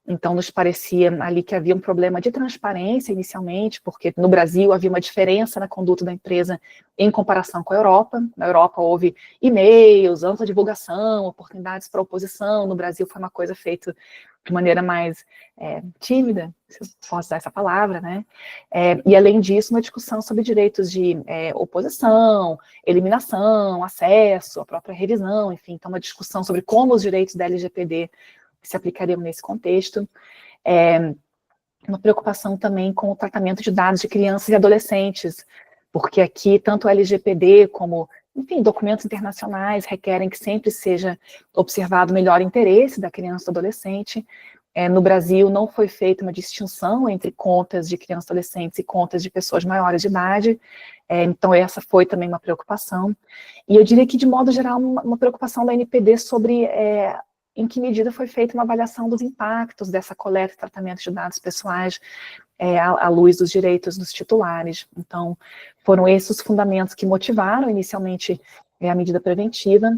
Então, nos parecia ali que havia um problema de transparência inicialmente, porque no Brasil havia uma diferença na conduta da empresa em comparação com a Europa. Na Europa houve e-mails, ampla divulgação, oportunidades para oposição. No Brasil foi uma coisa feita de maneira mais tímida, se eu posso usar essa palavra, né? E além disso, uma discussão sobre direitos de oposição, eliminação, acesso, a própria revisão, enfim, então uma discussão sobre como os direitos da LGPD se aplicariam nesse contexto. Uma preocupação também com o tratamento de dados de crianças e adolescentes, porque aqui tanto o LGPD como, enfim, documentos internacionais requerem que sempre seja observado o melhor interesse da criança e do adolescente. No Brasil não foi feita uma distinção entre contas de crianças e adolescentes e contas de pessoas maiores de idade, então essa foi também uma preocupação. E eu diria que, de modo geral, uma preocupação da NPD sobre em que medida foi feita uma avaliação dos impactos dessa coleta e tratamento de dados pessoais à luz dos direitos dos titulares. Então, foram esses os fundamentos que motivaram inicialmente a medida preventiva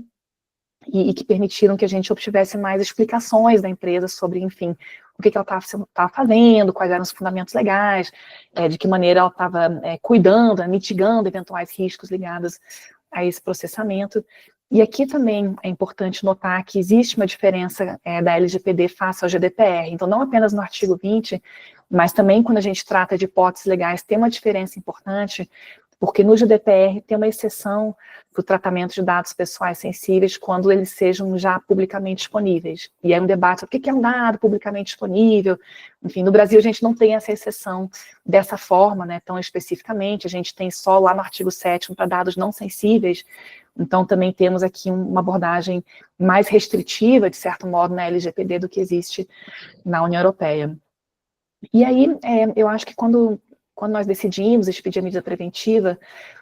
e que permitiram que a gente obtivesse mais explicações da empresa sobre, enfim, o que ela estava fazendo, quais eram os fundamentos legais, de que maneira ela estava cuidando, mitigando eventuais riscos ligados a esse processamento. E aqui também é importante notar que existe uma diferença da LGPD face ao GDPR. Então, não apenas no artigo 20, mas também quando a gente trata de hipóteses legais, tem uma diferença importante, porque no GDPR tem uma exceção para o tratamento de dados pessoais sensíveis quando eles sejam já publicamente disponíveis. E é um debate sobre o que é um dado publicamente disponível. Enfim, no Brasil a gente não tem essa exceção dessa forma, né, tão especificamente, a gente tem só lá no artigo 7º para dados não sensíveis. Então também temos aqui uma abordagem mais restritiva, de certo modo, na LGPD do que existe na União Europeia. E aí, eu acho que quando nós decidimos expedir a medida preventiva,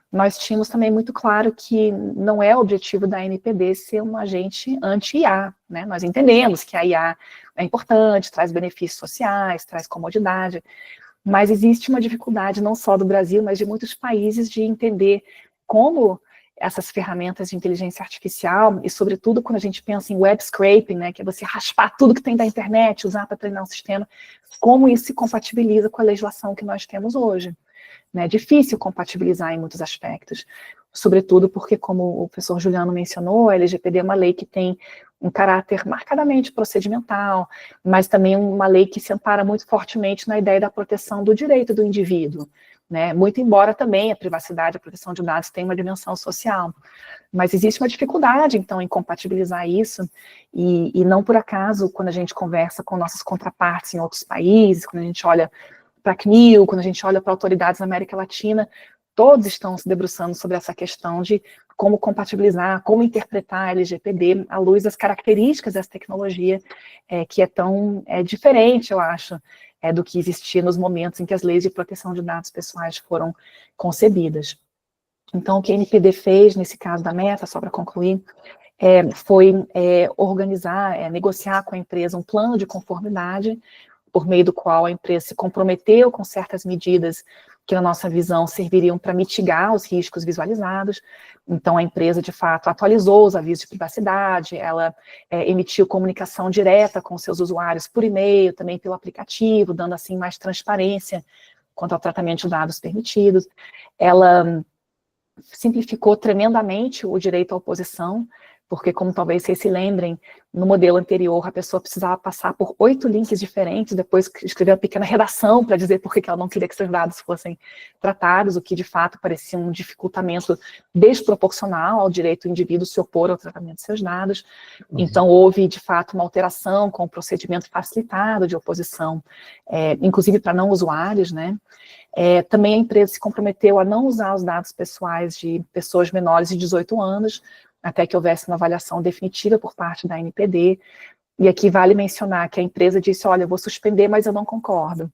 nós tínhamos também muito claro que não é o objetivo da NPD ser um agente anti-IA, né? Nós entendemos que a IA é importante, traz benefícios sociais, traz comodidade, mas existe uma dificuldade não só do Brasil, mas de muitos países de entender como essas ferramentas de inteligência artificial, e sobretudo quando a gente pensa em web scraping, né, que é você raspar tudo que tem da internet, usar para treinar um sistema, como isso se compatibiliza com a legislação que nós temos hoje. É difícil compatibilizar em muitos aspectos, sobretudo porque, como o professor Juliano mencionou, a LGPD é uma lei que tem um caráter marcadamente procedimental, mas também uma lei que se ampara muito fortemente na ideia da proteção do direito do indivíduo, né? Muito embora também a privacidade e a proteção de dados tenha uma dimensão social. Mas existe uma dificuldade, então, em compatibilizar isso, e não por acaso, quando a gente conversa com nossas contrapartes em outros países, quando a gente olha para a CNIL, quando a gente olha para autoridades na América Latina, todos estão se debruçando sobre essa questão de como compatibilizar, como interpretar a LGPD à luz das características dessa tecnologia, que é tão diferente, eu acho, do que existia nos momentos em que as leis de proteção de dados pessoais foram concebidas. Então, o que a NPD fez, nesse caso da Meta, só para concluir, foi organizar, negociar com a empresa um plano de conformidade, por meio do qual a empresa se comprometeu com certas medidas que, na nossa visão, serviriam para mitigar os riscos visualizados. Então, a empresa, de fato, atualizou os avisos de privacidade, ela emitiu comunicação direta com seus usuários por e-mail, também pelo aplicativo, dando, assim, mais transparência quanto ao tratamento de dados permitidos. Ela simplificou tremendamente o direito à oposição, porque, como talvez vocês se lembrem, no modelo anterior a pessoa precisava passar por 8 links diferentes, depois escrever uma pequena redação para dizer por que ela não queria que seus dados fossem tratados, o que de fato parecia um dificultamento desproporcional ao direito do indivíduo se opor ao tratamento de seus dados. Então houve de fato uma alteração com o procedimento facilitado de oposição, inclusive para não usuários, né? Também a empresa se comprometeu a não usar os dados pessoais de pessoas menores de 18 anos, até que houvesse uma avaliação definitiva por parte da NPD. E aqui vale mencionar que a empresa disse, olha, eu vou suspender, mas eu não concordo,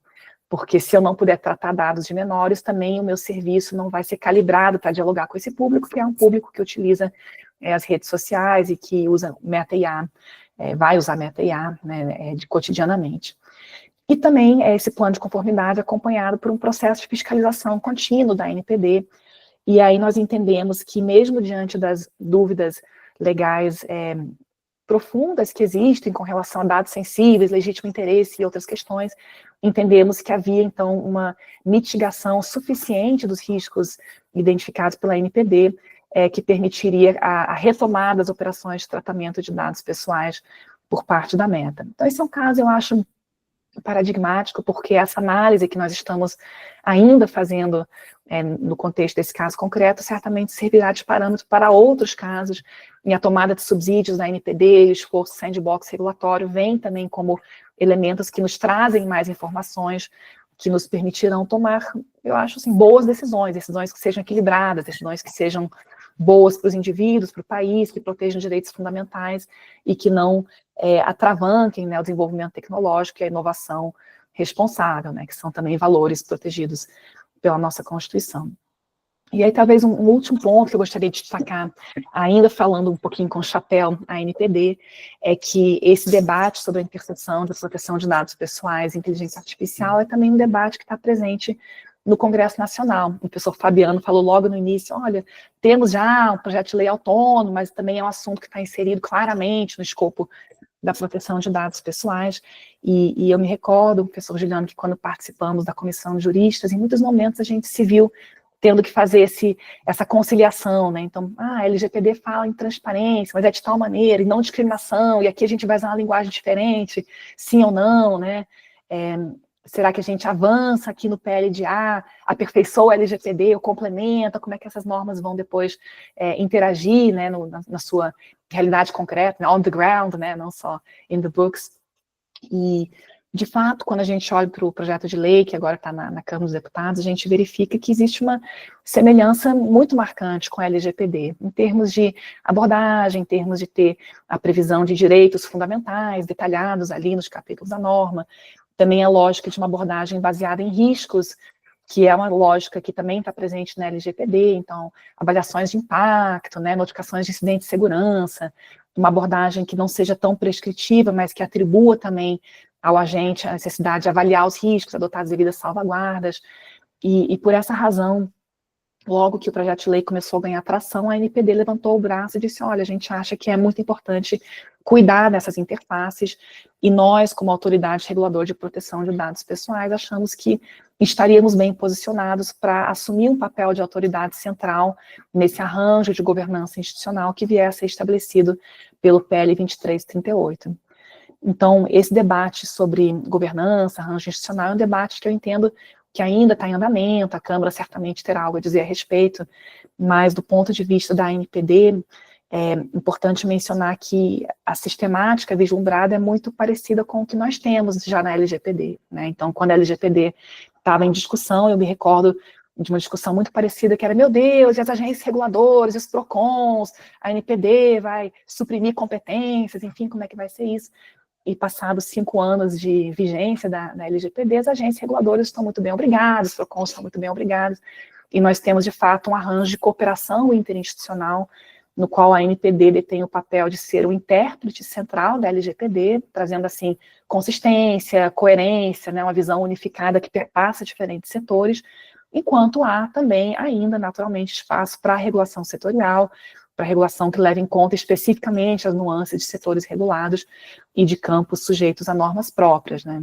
porque se eu não puder tratar dados de menores, também o meu serviço não vai ser calibrado para dialogar com esse público, que é um público que utiliza as redes sociais e que usa Meta-IA, vai usar Meta-IA, né, cotidianamente. E também esse plano de conformidade acompanhado por um processo de fiscalização contínuo da ANPD, e aí nós entendemos que mesmo diante das dúvidas legais profundas que existem com relação a dados sensíveis, legítimo interesse e outras questões, entendemos que havia, então, uma mitigação suficiente dos riscos identificados pela ANPD, que permitiria a retomada das operações de tratamento de dados pessoais por parte da Meta. Então, esse é um caso, eu acho, paradigmático, porque essa análise que nós estamos ainda fazendo no contexto desse caso concreto, certamente servirá de parâmetro para outros casos, e a tomada de subsídios da NPD, o esforço sandbox regulatório, vem também como elementos que nos trazem mais informações, que nos permitirão tomar, eu acho assim, boas decisões que sejam equilibradas, decisões que sejam boas para os indivíduos, para o país, que protejam direitos fundamentais e que não atravanquem, né, o desenvolvimento tecnológico e a inovação responsável, né, que são também valores protegidos pela nossa Constituição. E aí, talvez, um último ponto que eu gostaria de destacar, ainda falando um pouquinho com o chapéu ANPD, é que esse debate sobre a interseção da proteção de dados pessoais e inteligência artificial é também um debate que está presente no Congresso Nacional. O professor Fabiano falou logo no início, olha, temos já um projeto de lei autônomo, mas também é um assunto que está inserido claramente no escopo da proteção de dados pessoais, e eu me recordo, professor Juliano, que quando participamos da comissão de juristas, em muitos momentos a gente se viu tendo que fazer essa conciliação, né? Então, a LGPD fala em transparência, mas é de tal maneira, e não discriminação, e aqui a gente vai usar uma linguagem diferente, sim ou não, né? Será que a gente avança aqui no PLDA, aperfeiçoa o LGPD, ou complementa, como é que essas normas vão depois interagir, né, na sua realidade concreta, né, on the ground, né, não só in the books. E, de fato, quando a gente olha para o projeto de lei, que agora está na Câmara dos Deputados, a gente verifica que existe uma semelhança muito marcante com a LGPD, em termos de abordagem, em termos de ter a previsão de direitos fundamentais, detalhados ali nos capítulos da norma, também a lógica de uma abordagem baseada em riscos, que é uma lógica que também está presente na LGPD, então, avaliações de impacto, né, notificações de incidentes de segurança, uma abordagem que não seja tão prescritiva, mas que atribua também ao agente a necessidade de avaliar os riscos, adotar as devidas salvaguardas, e por essa razão, logo que o projeto de lei começou a ganhar tração, a ANPD levantou o braço e disse, olha, a gente acha que é muito importante cuidar dessas interfaces, e nós, como autoridade reguladora de proteção de dados pessoais, achamos que estaríamos bem posicionados para assumir um papel de autoridade central nesse arranjo de governança institucional que vier a ser estabelecido pelo PL 2338. Então, esse debate sobre governança, arranjo institucional, é um debate que eu entendo que ainda está em andamento, a Câmara certamente terá algo a dizer a respeito, mas do ponto de vista da ANPD, é importante mencionar que a sistemática vislumbrada é muito parecida com o que nós temos já na LGPD, né? Então, quando a LGPD estava em discussão, eu me recordo de uma discussão muito parecida, que era, meu Deus, e as agências reguladoras, e os PROCONs, a ANPD vai suprimir competências, enfim, como é que vai ser isso? E passados 5 anos de vigência da LGPD, as agências reguladoras estão muito bem obrigadas, os PROCONs estão muito bem obrigados, e nós temos, de fato, um arranjo de cooperação interinstitucional, no qual a ANPD detém o papel de ser o intérprete central da LGPD, trazendo, assim, consistência, coerência, né, uma visão unificada que perpassa diferentes setores, enquanto há também ainda, naturalmente, espaço para a regulação setorial, para a regulação que leve em conta especificamente as nuances de setores regulados e de campos sujeitos a normas próprias, né.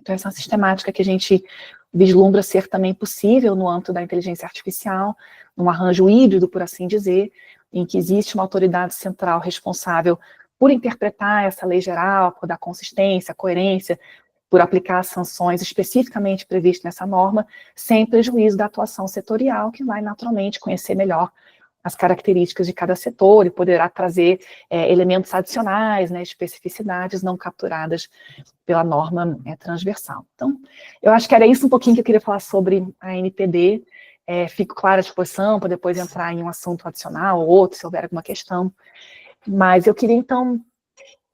Então, essa sistemática que a gente vislumbra ser também possível no âmbito da inteligência artificial, num arranjo híbrido, por assim dizer, em que existe uma autoridade central responsável por interpretar essa lei geral, por dar consistência, coerência, por aplicar as sanções especificamente previstas nessa norma, sem prejuízo da atuação setorial, que vai naturalmente conhecer melhor as características de cada setor e poderá trazer elementos adicionais, né, especificidades não capturadas pela norma transversal. Então, eu acho que era isso um pouquinho que eu queria falar sobre a ANPD. Fico clara à disposição para depois entrar em um assunto adicional ou outro, se houver alguma questão. Mas eu queria, então,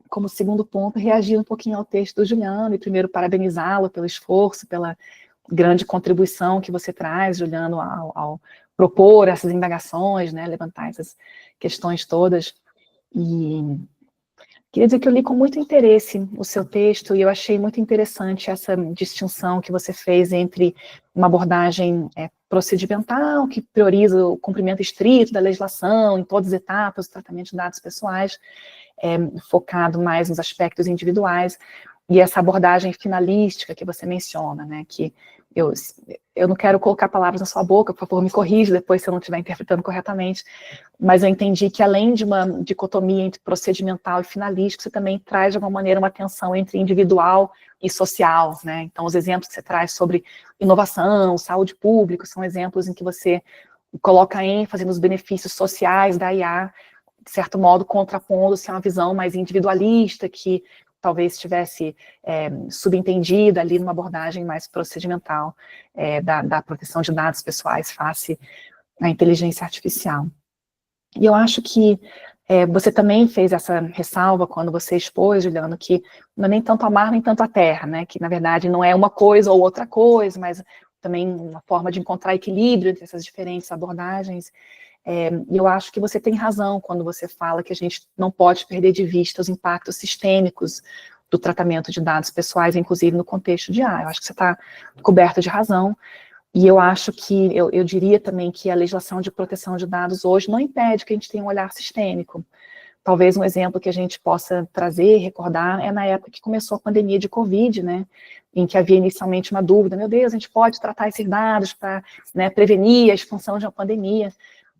como segundo ponto, reagir um pouquinho ao texto do Juliano, e primeiro parabenizá-lo pelo esforço, pela grande contribuição que você traz, Juliano, ao propor essas indagações, né, levantar essas questões todas. E queria dizer que eu li com muito interesse o seu texto, e eu achei muito interessante essa distinção que você fez entre uma abordagem procedimental, que prioriza o cumprimento estrito da legislação em todas as etapas do tratamento de dados pessoais, focado mais nos aspectos individuais, e essa abordagem finalística que você menciona, né, que eu não quero colocar palavras na sua boca, por favor, me corrija depois se eu não estiver interpretando corretamente, mas eu entendi que além de uma dicotomia entre procedimental e finalístico, você também traz de alguma maneira uma tensão entre individual e social, né? Então os exemplos que você traz sobre inovação, saúde pública, são exemplos em que você coloca ênfase nos benefícios sociais da IA, de certo modo contrapondo-se a uma visão mais individualista, que talvez estivesse subentendida ali numa abordagem mais procedimental da proteção de dados pessoais face à inteligência artificial. E eu acho que você também fez essa ressalva quando você expôs, Juliano, que não é nem tanto a mar, nem tanto a terra, né? Que, na verdade, não é uma coisa ou outra coisa, mas também uma forma de encontrar equilíbrio entre essas diferentes abordagens. E eu acho que você tem razão quando você fala que a gente não pode perder de vista os impactos sistêmicos do tratamento de dados pessoais, inclusive no contexto de IA. Eu acho que você está coberto de razão, e eu acho que, eu diria também que a legislação de proteção de dados hoje não impede que a gente tenha um olhar sistêmico. Talvez um exemplo que a gente possa trazer, recordar, é na época que começou a pandemia de Covid, né, em que havia inicialmente uma dúvida, meu Deus, a gente pode tratar esses dados para, né, prevenir a expansão de uma pandemia.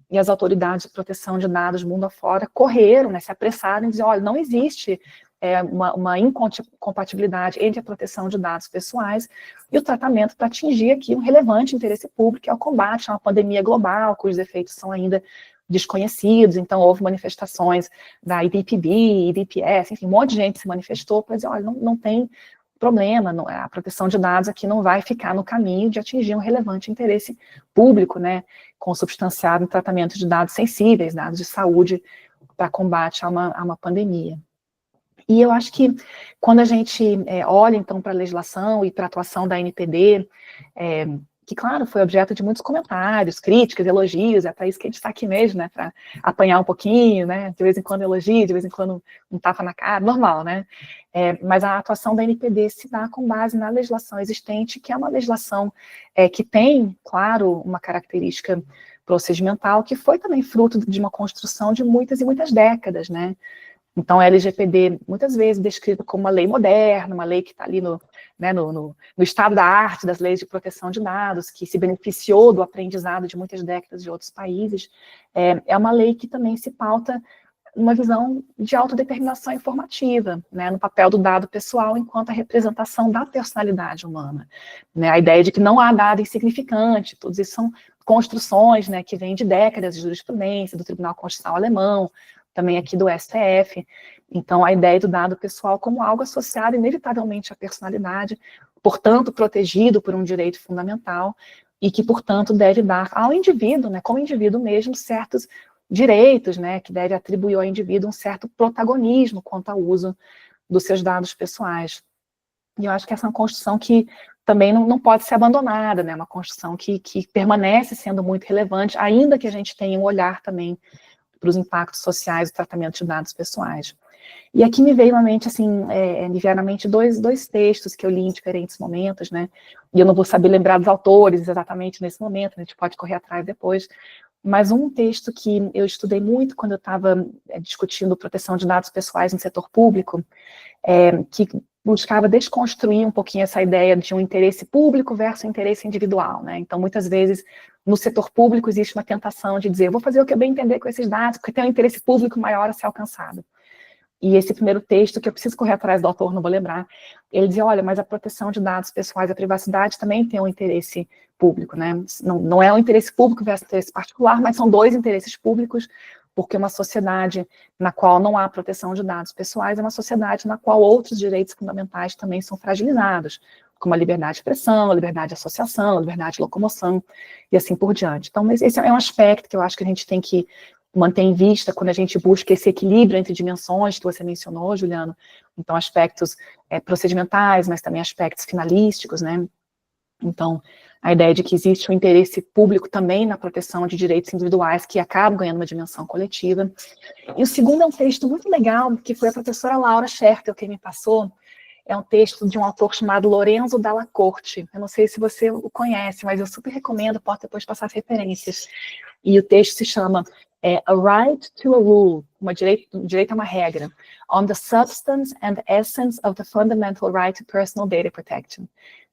E as autoridades de proteção de dados mundo afora correram, né, se apressaram em dizer, olha, não existe uma incompatibilidade entre a proteção de dados pessoais e o tratamento para atingir aqui um relevante interesse público, que é o combate a uma pandemia global, cujos efeitos são ainda desconhecidos. Então houve manifestações da IDPB, IDPS, enfim, um monte de gente se manifestou para dizer, olha, não tem problema, a proteção de dados aqui não vai ficar no caminho de atingir um relevante interesse público, né, consubstanciado no tratamento de dados sensíveis, dados de saúde, para combate a uma pandemia. E eu acho que quando a gente olha, então, para a legislação e para a atuação da NPD, que, claro, foi objeto de muitos comentários, críticas, elogios, é para isso que a gente está aqui mesmo, né, para apanhar um pouquinho, né, de vez em quando elogio, de vez em quando um tapa na cara, normal, né, mas a atuação da NPD se dá com base na legislação existente, que é uma legislação que tem, claro, uma característica procedimental, que foi também fruto de uma construção de muitas e muitas décadas, né. Então, a LGPD, muitas vezes, descrita como uma lei moderna, uma lei que está ali no estado da arte das leis de proteção de dados, que se beneficiou do aprendizado de muitas décadas de outros países, é uma lei que também se pauta numa visão de autodeterminação informativa, né, no papel do dado pessoal enquanto a representação da personalidade humana, né, a ideia de que não há dado insignificante, todos isso são construções, né, que vêm de décadas de jurisprudência, do Tribunal Constitucional Alemão, também aqui do STF. Então, a ideia do dado pessoal como algo associado inevitavelmente à personalidade, portanto, protegido por um direito fundamental, e que, portanto, deve dar ao indivíduo, né, como indivíduo mesmo, certos direitos, né, que deve atribuir ao indivíduo um certo protagonismo quanto ao uso dos seus dados pessoais. E eu acho que essa é uma construção que também não pode ser abandonada, né, uma construção que permanece sendo muito relevante, ainda que a gente tenha um olhar também para os impactos sociais do tratamento de dados pessoais. E aqui me veio à mente, assim, me vieram à mente dois textos que eu li em diferentes momentos, né, e eu não vou saber lembrar dos autores exatamente nesse momento, a gente pode correr atrás depois, mas um texto que eu estudei muito quando eu estava discutindo proteção de dados pessoais no setor público, que buscava desconstruir um pouquinho essa ideia de um interesse público versus interesse individual, né? Então, muitas vezes, no setor público existe uma tentação de dizer, vou fazer o que eu bem entender com esses dados, porque tem um interesse público maior a ser alcançado. E esse primeiro texto, que eu preciso correr atrás do autor, não vou lembrar, ele dizia, olha, mas a proteção de dados pessoais, a privacidade também tem um interesse público, né? Não é um interesse público versus interesse particular, mas são dois interesses públicos, porque uma sociedade na qual não há proteção de dados pessoais é uma sociedade na qual outros direitos fundamentais também são fragilizados, como a liberdade de expressão, a liberdade de associação, a liberdade de locomoção, e assim por diante. Então, esse é um aspecto que eu acho que a gente tem que mantém em vista quando a gente busca esse equilíbrio entre dimensões que você mencionou, Juliano, então aspectos procedimentais, mas também aspectos finalísticos, né? Então, a ideia de que existe um interesse público também na proteção de direitos individuais que acabam ganhando uma dimensão coletiva. E o segundo é um texto muito legal, que foi a professora Laura Schertel quem me passou. É um texto de um autor chamado Lorenzo Dalla Corte. Eu não sei se você o conhece, mas eu super recomendo, posso depois passar as referências. E o texto se chama A Right to a Rule, direito a uma regra, on the substance and essence of the fundamental right to personal data protection.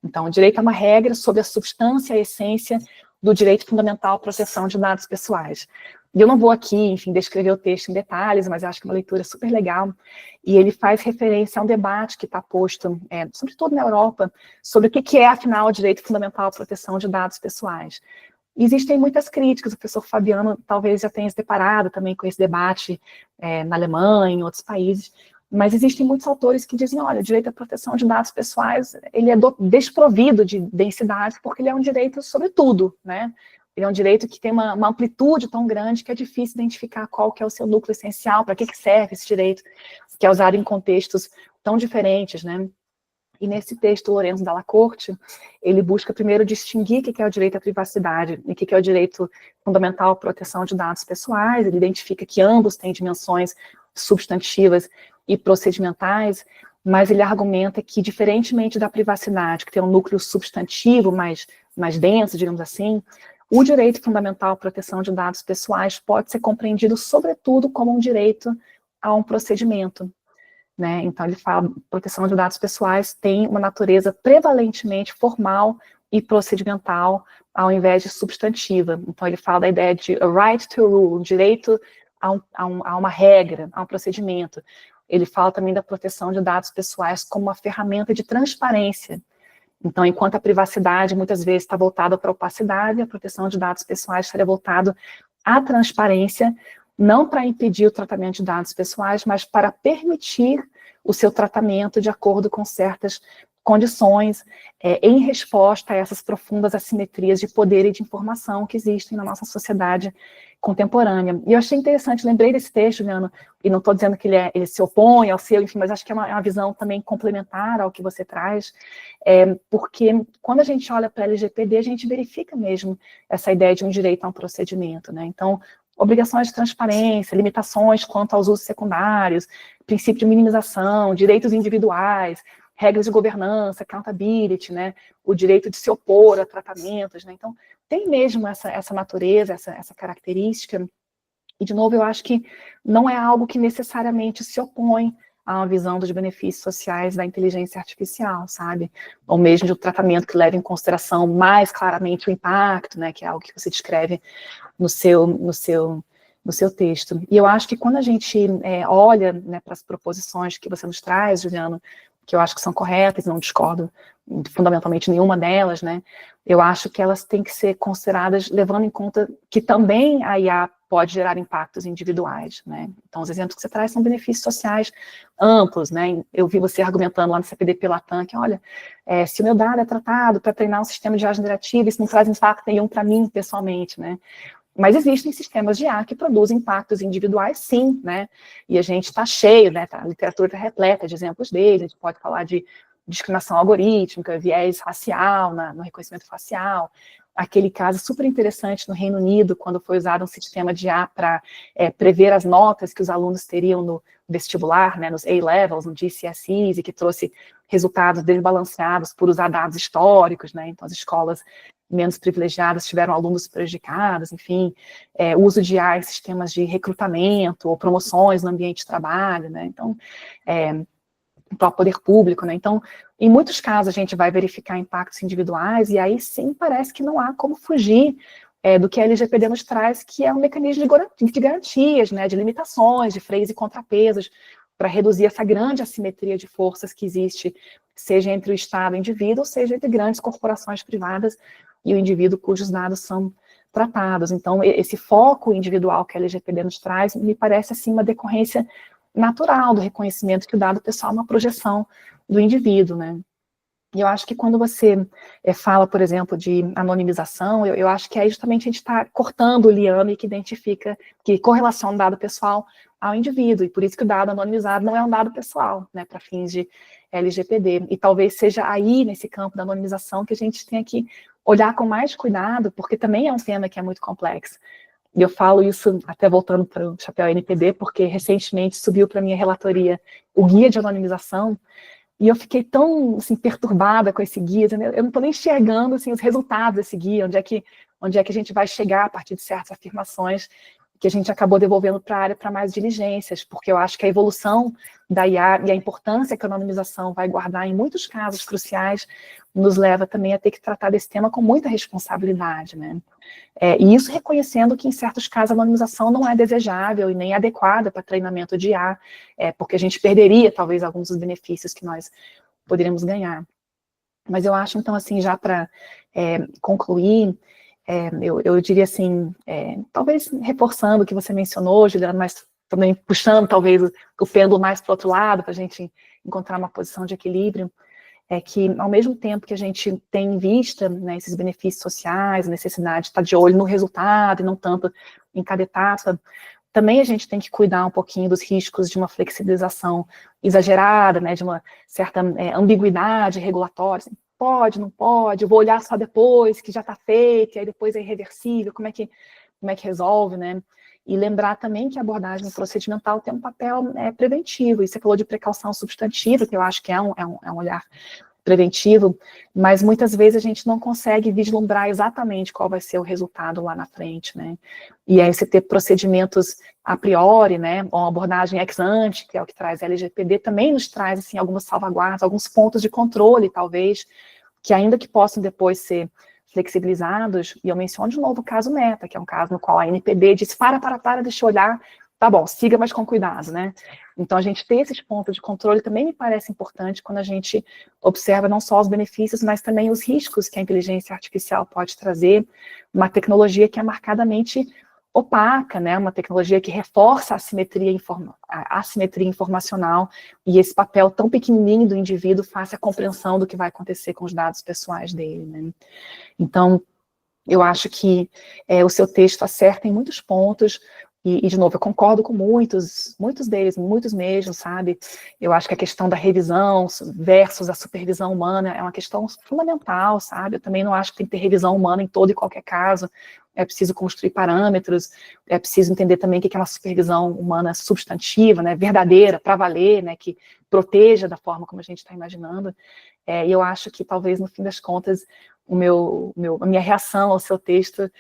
Então, o direito a uma regra sobre a substância e a essência do direito fundamental à proteção de dados pessoais. E eu não vou aqui, enfim, descrever o texto em detalhes, mas acho que é uma leitura super legal. E ele faz referência a um debate que está posto, sobretudo na Europa, sobre o que é, afinal, o direito fundamental à proteção de dados pessoais. Existem muitas críticas, o professor Fabiano talvez já tenha se deparado também com esse debate na Alemanha, em outros países, mas existem muitos autores que dizem, olha, o direito à proteção de dados pessoais, ele é desprovido de densidade, porque ele é um direito sobre tudo, né? Ele é um direito que tem uma amplitude tão grande que é difícil identificar qual que é o seu núcleo essencial, para que serve esse direito, que é usado em contextos tão diferentes, né? E nesse texto, Lorenzo Dalla Corte, ele busca primeiro distinguir o que é o direito à privacidade e o que é o direito fundamental à proteção de dados pessoais. Ele identifica que ambos têm dimensões substantivas e procedimentais, mas ele argumenta que, diferentemente da privacidade, que tem um núcleo substantivo mais denso, digamos assim, o direito fundamental à proteção de dados pessoais pode ser compreendido, sobretudo, como um direito a um procedimento. Né? Então, ele fala que a proteção de dados pessoais tem uma natureza prevalentemente formal e procedimental, ao invés de substantiva. Então, ele fala da ideia de a right to rule, um direito a uma regra, a um procedimento. Ele fala também da proteção de dados pessoais como uma ferramenta de transparência. Então, enquanto a privacidade muitas vezes está voltada para a opacidade, a proteção de dados pessoais estaria voltada à transparência, não para impedir o tratamento de dados pessoais, mas para permitir o seu tratamento de acordo com certas condições, em resposta a essas profundas assimetrias de poder e de informação que existem na nossa sociedade contemporânea. E eu achei interessante, lembrei desse texto, Juliano, e não estou dizendo que ele se opõe ao seu, enfim, mas acho que é uma visão também complementar ao que você traz, porque quando a gente olha para a LGPD, a gente verifica mesmo essa ideia de um direito a um procedimento, né? Então, obrigações de transparência, limitações quanto aos usos secundários, princípio de minimização, direitos individuais, regras de governança, accountability, né, o direito de se opor a tratamentos, né, então tem mesmo essa natureza, essa característica, e de novo eu acho que não é algo que necessariamente se opõe a uma visão dos benefícios sociais da inteligência artificial, sabe, ou mesmo de um tratamento que leve em consideração mais claramente o impacto, né, que é algo que você descreve no seu texto. E eu acho que quando a gente olha, né, para as proposições que você nos traz, Juliano, que eu acho que são corretas, não discordo fundamentalmente nenhuma delas, né, eu acho que elas têm que ser consideradas levando em conta que também a IA pode gerar impactos individuais, né, então os exemplos que você traz são benefícios sociais amplos, né, eu vi você argumentando lá no CPDP Latam que, olha, se o meu dado é tratado para treinar um sistema de IA generativa, isso não traz impacto nenhum para mim, pessoalmente, né, mas existem sistemas de IA que produzem impactos individuais, sim, né? E a gente está cheio, né? A literatura está repleta de exemplos deles. A gente pode falar de discriminação algorítmica, viés racial, no reconhecimento facial. Aquele caso super interessante no Reino Unido, quando foi usado um sistema de IA para prever as notas que os alunos teriam no vestibular, né? Nos A-levels, no GCSEs, e que trouxe resultados desbalanceados por usar dados históricos, né? Então, as escolas menos privilegiadas tiveram alunos prejudicados, enfim, uso de IA em sistemas de recrutamento ou promoções no ambiente de trabalho, né, então, para o poder público, né, então, em muitos casos a gente vai verificar impactos individuais e aí sim parece que não há como fugir do que a LGPD nos traz, que é um mecanismo de garantias, né, de limitações, de freios e contrapesos, para reduzir essa grande assimetria de forças que existe, seja entre o Estado e o indivíduo, ou seja entre grandes corporações privadas e o indivíduo cujos dados são tratados. Então, esse foco individual que a LGPD nos traz, me parece, assim, uma decorrência natural do reconhecimento que o dado pessoal é uma projeção do indivíduo, né? E eu acho que quando você fala, por exemplo, de anonimização, eu acho que aí justamente a gente está cortando o liame que identifica, que correlaciona o dado pessoal ao indivíduo, e por isso que o dado anonimizado não é um dado pessoal, né, para fins de LGPD. E talvez seja aí, nesse campo da anonimização, que a gente tenha que olhar com mais cuidado, porque também é um tema que é muito complexo. E eu falo isso até voltando para o chapéu NPD, porque recentemente subiu para a minha relatoria o guia de anonimização, e eu fiquei tão, assim, perturbada com esse guia, eu não estou nem enxergando, assim, os resultados desse guia, onde é que a gente vai chegar a partir de certas afirmações que a gente acabou devolvendo para a área para mais diligências, porque eu acho que a evolução da IA e a importância que a anonimização vai guardar em muitos casos cruciais nos leva também a ter que tratar desse tema com muita responsabilidade, né? E isso reconhecendo que, em certos casos, a anonimização não é desejável e nem adequada para treinamento de IA, porque a gente perderia, talvez, alguns dos benefícios que nós poderíamos ganhar. Mas eu acho, então, assim, já para concluir, eu diria assim, talvez reforçando o que você mencionou, Juliana, mas também puxando, talvez, o pêndulo mais para o outro lado, para a gente encontrar uma posição de equilíbrio, é que, ao mesmo tempo que a gente tem em vista, né, esses benefícios sociais, a necessidade de estar de olho no resultado e não tanto em cada etapa, também a gente tem que cuidar um pouquinho dos riscos de uma flexibilização exagerada, né, de uma certa ambiguidade regulatória. Assim, pode, não pode, eu vou olhar só depois, que já está feito, e aí depois é irreversível, como é que resolve, né? E lembrar também que a abordagem procedimental tem um papel preventivo, e você falou de precaução substantiva, que eu acho que é um olhar preventivo, mas muitas vezes a gente não consegue vislumbrar exatamente qual vai ser o resultado lá na frente, né? E aí você ter procedimentos a priori, né, ou uma abordagem ex ante, que é o que traz a LGPD, também nos traz, assim, algumas salvaguardas, alguns pontos de controle, talvez, que ainda que possam depois ser flexibilizados, e eu menciono de novo o caso Meta, que é um caso no qual a NPD disse, deixa eu olhar, tá bom, siga, mas com cuidado, né? Então, a gente ter esses pontos de controle também me parece importante quando a gente observa não só os benefícios, mas também os riscos que a inteligência artificial pode trazer, uma tecnologia que é marcadamente opaca, né? Uma tecnologia que reforça a assimetria informacional, e esse papel tão pequenininho do indivíduo face à compreensão do que vai acontecer com os dados pessoais dele, né? Então, eu acho que o seu texto acerta em muitos pontos, e, de novo, eu concordo com muitos deles, muitos mesmo, sabe? Eu acho que a questão da revisão versus a supervisão humana é uma questão fundamental, sabe? Eu também não acho que tem que ter revisão humana em todo e qualquer caso, é preciso construir parâmetros, é preciso entender também o que é uma supervisão humana substantiva, né, verdadeira, para valer, né, que proteja da forma como a gente está imaginando, e eu acho que talvez, no fim das contas, a minha reação ao seu texto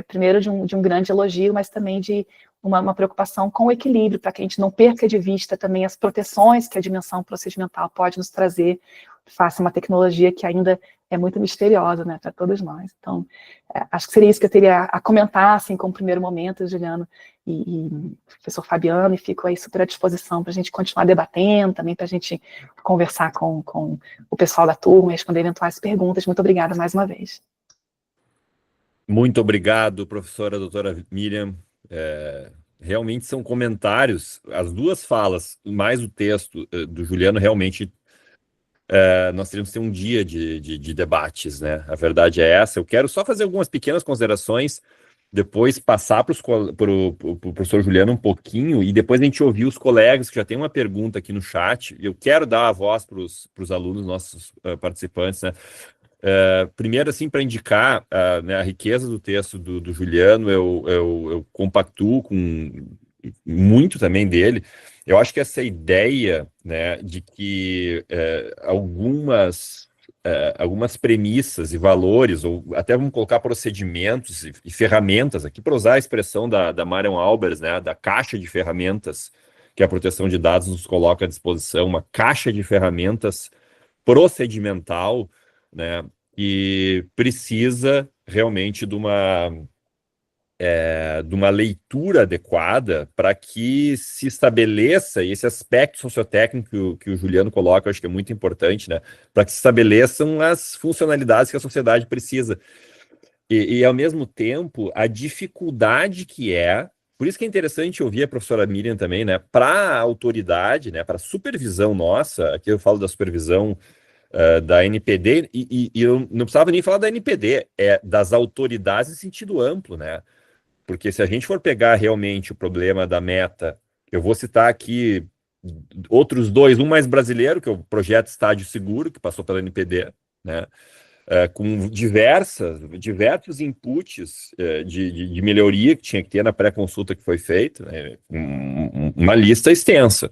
primeiro de um grande elogio, mas também de uma preocupação com o equilíbrio, para que a gente não perca de vista também as proteções que a dimensão procedimental pode nos trazer face a uma tecnologia que ainda é muito misteriosa, né, para todos nós. Então, acho que seria isso que eu teria a comentar, assim, como primeiro momento, Juliano e professor Fabiano, e fico aí super à disposição para a gente continuar debatendo, também para a gente conversar com o pessoal da turma, responder eventuais perguntas. Muito obrigada mais uma vez. Muito obrigado, professora doutora Miriam. Realmente são comentários, as duas falas, mais o texto do Juliano, realmente nós teríamos que ter um dia de debates, né? A verdade é essa. Eu quero só fazer algumas pequenas considerações, depois passar para o professor Juliano um pouquinho, e depois a gente ouvir os colegas, que já tem uma pergunta aqui no chat. Eu quero dar a voz para os alunos, nossos participantes, né? Primeiro, assim, para indicar né, a riqueza do texto do Juliano, eu compactuo com muito também dele. Eu acho que essa ideia, né, de que algumas premissas e valores, ou até vamos colocar procedimentos e ferramentas, aqui para usar a expressão da Marion Albers, né, da caixa de ferramentas que a proteção de dados nos coloca à disposição, uma caixa de ferramentas procedimental, né, que precisa realmente de uma leitura adequada para que se estabeleça, e esse aspecto sociotécnico que o Juliano coloca, eu acho que é muito importante, né, para que se estabeleçam as funcionalidades que a sociedade precisa. E, ao mesmo tempo, a dificuldade que por isso que é interessante ouvir a professora Miriam também, né, para a autoridade, né, para a supervisão nossa, aqui eu falo da supervisão da NPD, e eu não precisava nem falar da NPD, é das autoridades em sentido amplo, né? Porque se a gente for pegar realmente o problema da meta, eu vou citar aqui outros dois, um mais brasileiro, que é o projeto Estádio Seguro, que passou pela NPD, né? Com diversos inputs de melhoria que tinha que ter na pré-consulta que foi feita, né? Uma lista extensa.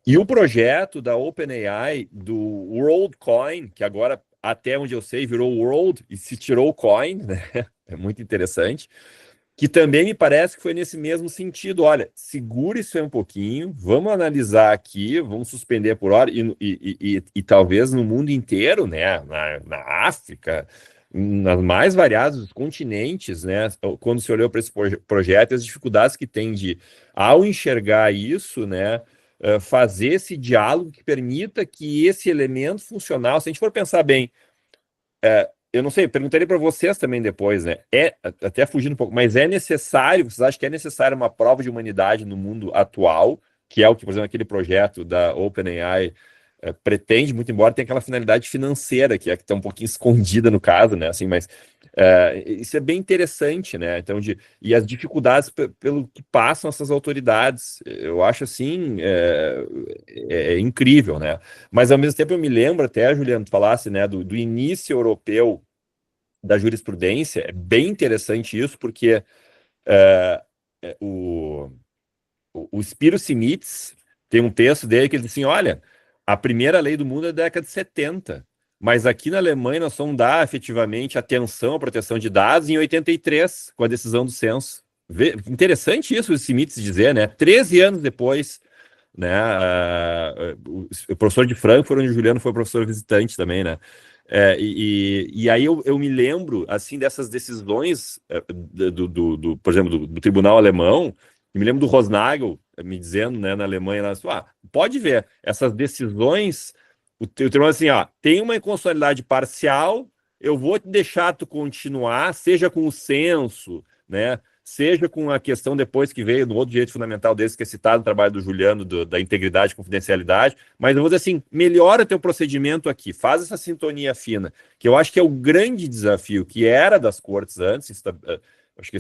E o projeto da OpenAI, do WorldCoin, que agora, até onde eu sei, virou World e se tirou o Coin, né? É muito interessante, que também me parece que foi nesse mesmo sentido. Olha, segura isso aí um pouquinho, vamos analisar aqui, vamos suspender por hora, e talvez no mundo inteiro, né, na África, nas mais variados continentes, né, quando se olhou para esse projeto, as dificuldades que tem de, ao enxergar isso, né, fazer esse diálogo que permita que esse elemento funcional, se a gente for pensar bem, eu não sei, perguntaria para vocês também depois, né? Até fugindo um pouco, mas é necessário, vocês acham que é necessário uma prova de humanidade no mundo atual, que é o que, por exemplo, aquele projeto da OpenAI pretende, muito embora tenha aquela finalidade financeira, que está um pouquinho escondida no caso, né? Assim, mas isso é bem interessante, né? Então, e as dificuldades pelo que passam essas autoridades, eu acho assim, incrível, né? Mas ao mesmo tempo eu me lembro até, Juliano, tu falasse, né, do início europeu da jurisprudência. É bem interessante isso, porque o Spiro Simitz tem um texto dele que ele diz assim, olha, a primeira lei do mundo é da década de 70, mas aqui na Alemanha nós vamos dar efetivamente atenção à proteção de dados em 83, com a decisão do censo. Interessante isso o Simitz dizer, né? 13 anos depois, né? O professor de Frankfurt, onde o Juliano foi professor visitante também, né? E aí eu me lembro, assim, dessas decisões por exemplo, do tribunal alemão, e me lembro do Rosnagel me dizendo, né, na Alemanha, pode ver, essas decisões, o tribunal assim, tem uma inconstitucionalidade parcial, eu vou deixar tu continuar, seja com o censo, né, seja com a questão depois que veio no outro direito fundamental desse que é citado no trabalho do Juliano, da integridade e confidencialidade, mas eu vou dizer assim, melhora teu procedimento aqui, faz essa sintonia fina, que eu acho que é o grande desafio que era das cortes antes, acho que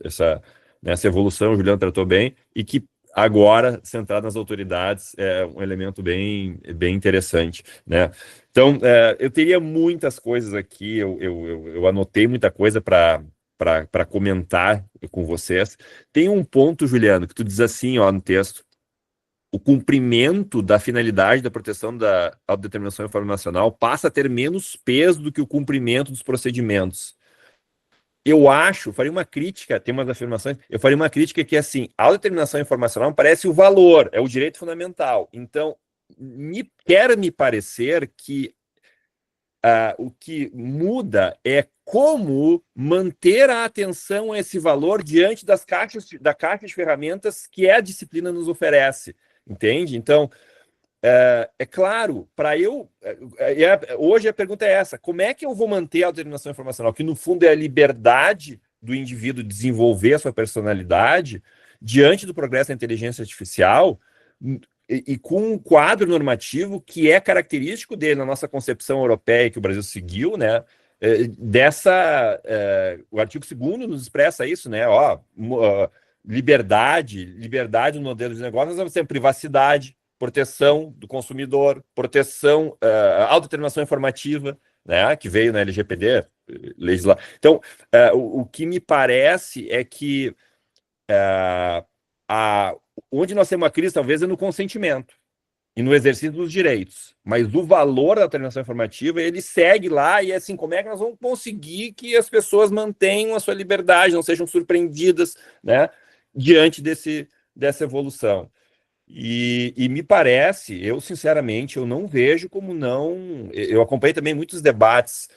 essa evolução o Juliano tratou bem, e que agora, centrado nas autoridades, é um elemento bem interessante, né? Então, eu teria muitas coisas aqui, eu anotei muita coisa para comentar com vocês. Tem um ponto, Juliano, que tu diz assim, no texto, o cumprimento da finalidade da proteção da autodeterminação informacional passa a ter menos peso do que o cumprimento dos procedimentos. Eu faria uma crítica, tem umas afirmações, eu faria uma crítica que, assim, a autodeterminação informacional parece o valor, é o direito fundamental. Então, quer me parecer que o que muda é como manter a atenção a esse valor diante da caixa de ferramentas que a disciplina nos oferece, entende? Então, é claro, hoje a pergunta é essa, como é que eu vou manter a autodeterminação informacional, que no fundo é a liberdade do indivíduo desenvolver a sua personalidade diante do progresso da inteligência artificial, e com um quadro normativo que é característico dele na nossa concepção europeia que o Brasil seguiu, né? O artigo 2º nos expressa isso, né? Liberdade no modelo de negócio, nós vamos ter privacidade, proteção do consumidor, proteção, autodeterminação informativa, né? Que veio na LGPD, legislar. Então, o que me parece é que onde nós temos uma crise, talvez, é no consentimento e no exercício dos direitos. Mas o valor da autodeterminação informativa, ele segue lá, e assim, como é que nós vamos conseguir que as pessoas mantenham a sua liberdade, não sejam surpreendidas, né, diante dessa evolução. E me parece, eu sinceramente, eu não vejo como não... Eu acompanhei também muitos debates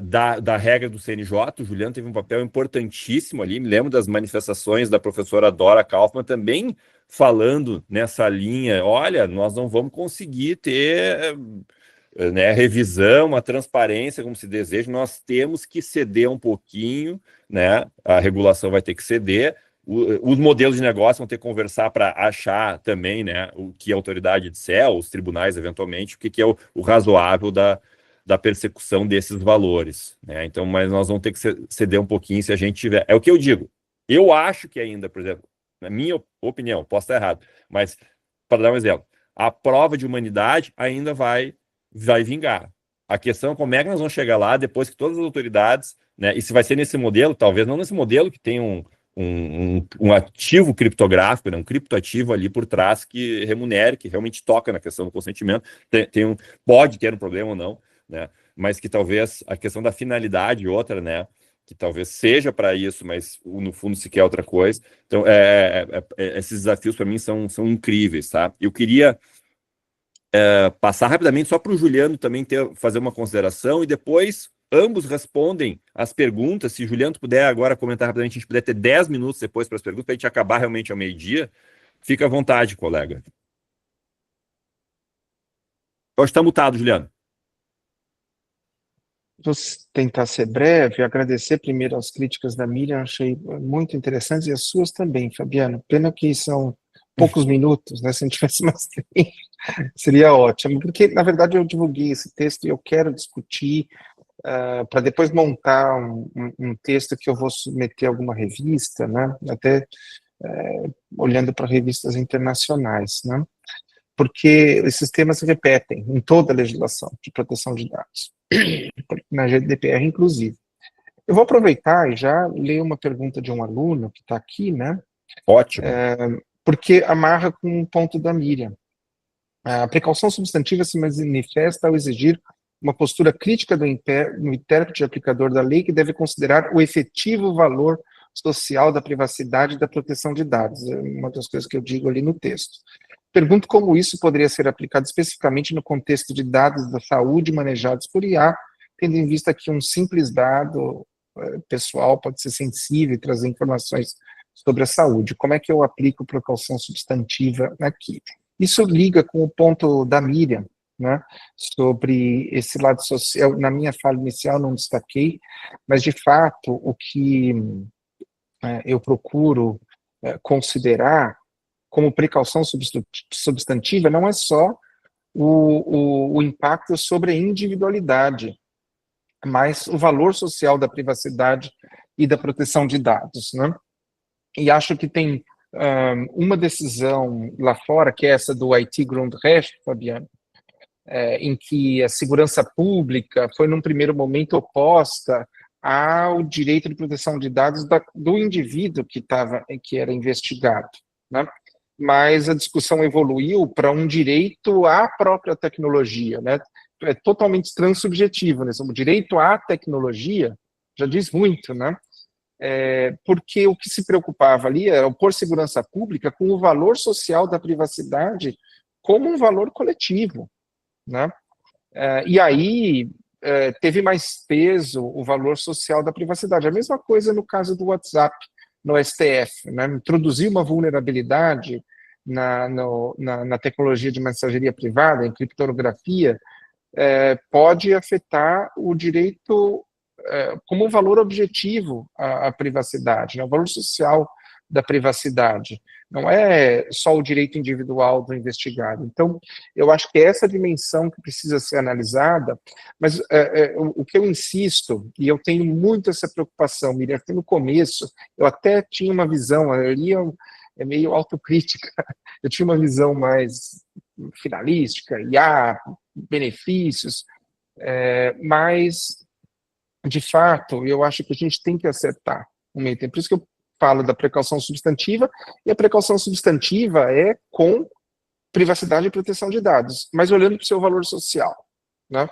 da regra do CNJ, o Juliano teve um papel importantíssimo ali, me lembro das manifestações da professora Dora Kaufmann também falando nessa linha, olha, nós não vamos conseguir ter né, revisão, a transparência como se deseja, nós temos que ceder um pouquinho, né, a regulação vai ter que ceder, os modelos de negócio vão ter que conversar para achar também, né, o que a autoridade disser, os tribunais, eventualmente, o que é o razoável da persecução desses valores, né? Então, mas nós vamos ter que ceder um pouquinho se a gente tiver. É o que eu digo. Eu acho que ainda, por exemplo, na minha opinião, posso estar errado, mas, para dar um exemplo, a prova de humanidade ainda vai vingar. A questão é como é que nós vamos chegar lá depois que todas as autoridades, né, e se vai ser nesse modelo, talvez não nesse modelo que tem um ativo criptográfico, né, um criptoativo ali por trás que remunere, que realmente toca na questão do consentimento, pode ter um problema ou não, né, mas que talvez a questão da finalidade outra, né, que talvez seja para isso, mas no fundo se quer outra coisa. Então, esses desafios para mim são incríveis, tá? Eu queria passar rapidamente só para o Juliano também fazer uma consideração e depois ambos respondem as perguntas. Se o Juliano puder agora comentar rapidamente, a gente puder ter 10 minutos depois para as perguntas, para a gente acabar realmente ao meio-dia, fica à vontade, colega. Eu acho que está mutado, Juliano. Vou tentar ser breve, agradecer primeiro as críticas da Miriam, achei muito interessantes, e as suas também, Fabiano. Pena que são poucos minutos, né? Se a gente tivesse mais tempo, seria ótimo, porque, na verdade, eu divulguei esse texto e eu quero discutir para depois montar um texto que eu vou submeter a alguma revista, né? Até olhando para revistas internacionais, né? Porque esses temas se repetem em toda a legislação de proteção de dados, na GDPR, inclusive. Eu vou aproveitar e já ler uma pergunta de um aluno que está aqui, né? Ótimo. Porque amarra com um ponto da Miriam. A precaução substantiva se manifesta ao exigir uma postura crítica do intérprete aplicador da lei que deve considerar o efetivo valor social da privacidade e da proteção de dados. É uma das coisas que eu digo ali no texto. Pergunto como isso poderia ser aplicado especificamente no contexto de dados da saúde manejados por IA, tendo em vista que um simples dado pessoal pode ser sensível e trazer informações sobre a saúde. Como é que eu aplico precaução substantiva aqui? Isso liga com o ponto da Miriam, né, sobre esse lado social. Na minha fala inicial não destaquei, mas de fato o que eu procuro considerar como precaução substantiva não é só o impacto sobre a individualidade, mas o valor social da privacidade e da proteção de dados, né? E acho que tem uma decisão lá fora, que é essa do IT-Grundrecht, Fabiano, em que a segurança pública foi, num primeiro momento, oposta ao direito de proteção de dados do indivíduo que era investigado, né? Mas a discussão evoluiu para um direito à própria tecnologia, né? É totalmente transsubjetivo, né? O direito à tecnologia já diz muito, né? Porque o que se preocupava ali era pôr segurança pública com o valor social da privacidade como um valor coletivo, né? E aí teve mais peso o valor social da privacidade. A mesma coisa no caso do WhatsApp, no STF, né? Introduzir uma vulnerabilidade na tecnologia de mensageria privada, em criptografia, pode afetar o direito como um valor objetivo à privacidade, né? O valor social da privacidade. Não é só o direito individual do investigado. Então, eu acho que é essa dimensão que precisa ser analisada, mas o que eu insisto, e eu tenho muito essa preocupação, Miriam, que no começo eu até tinha uma visão, é meio autocrítica, eu tinha uma visão mais finalística, IA, benefícios, mas, de fato, eu acho que a gente tem que acertar o meio tempo. Por isso que eu falo da precaução substantiva, e a precaução substantiva é com privacidade e proteção de dados, mas olhando para o seu valor social, né?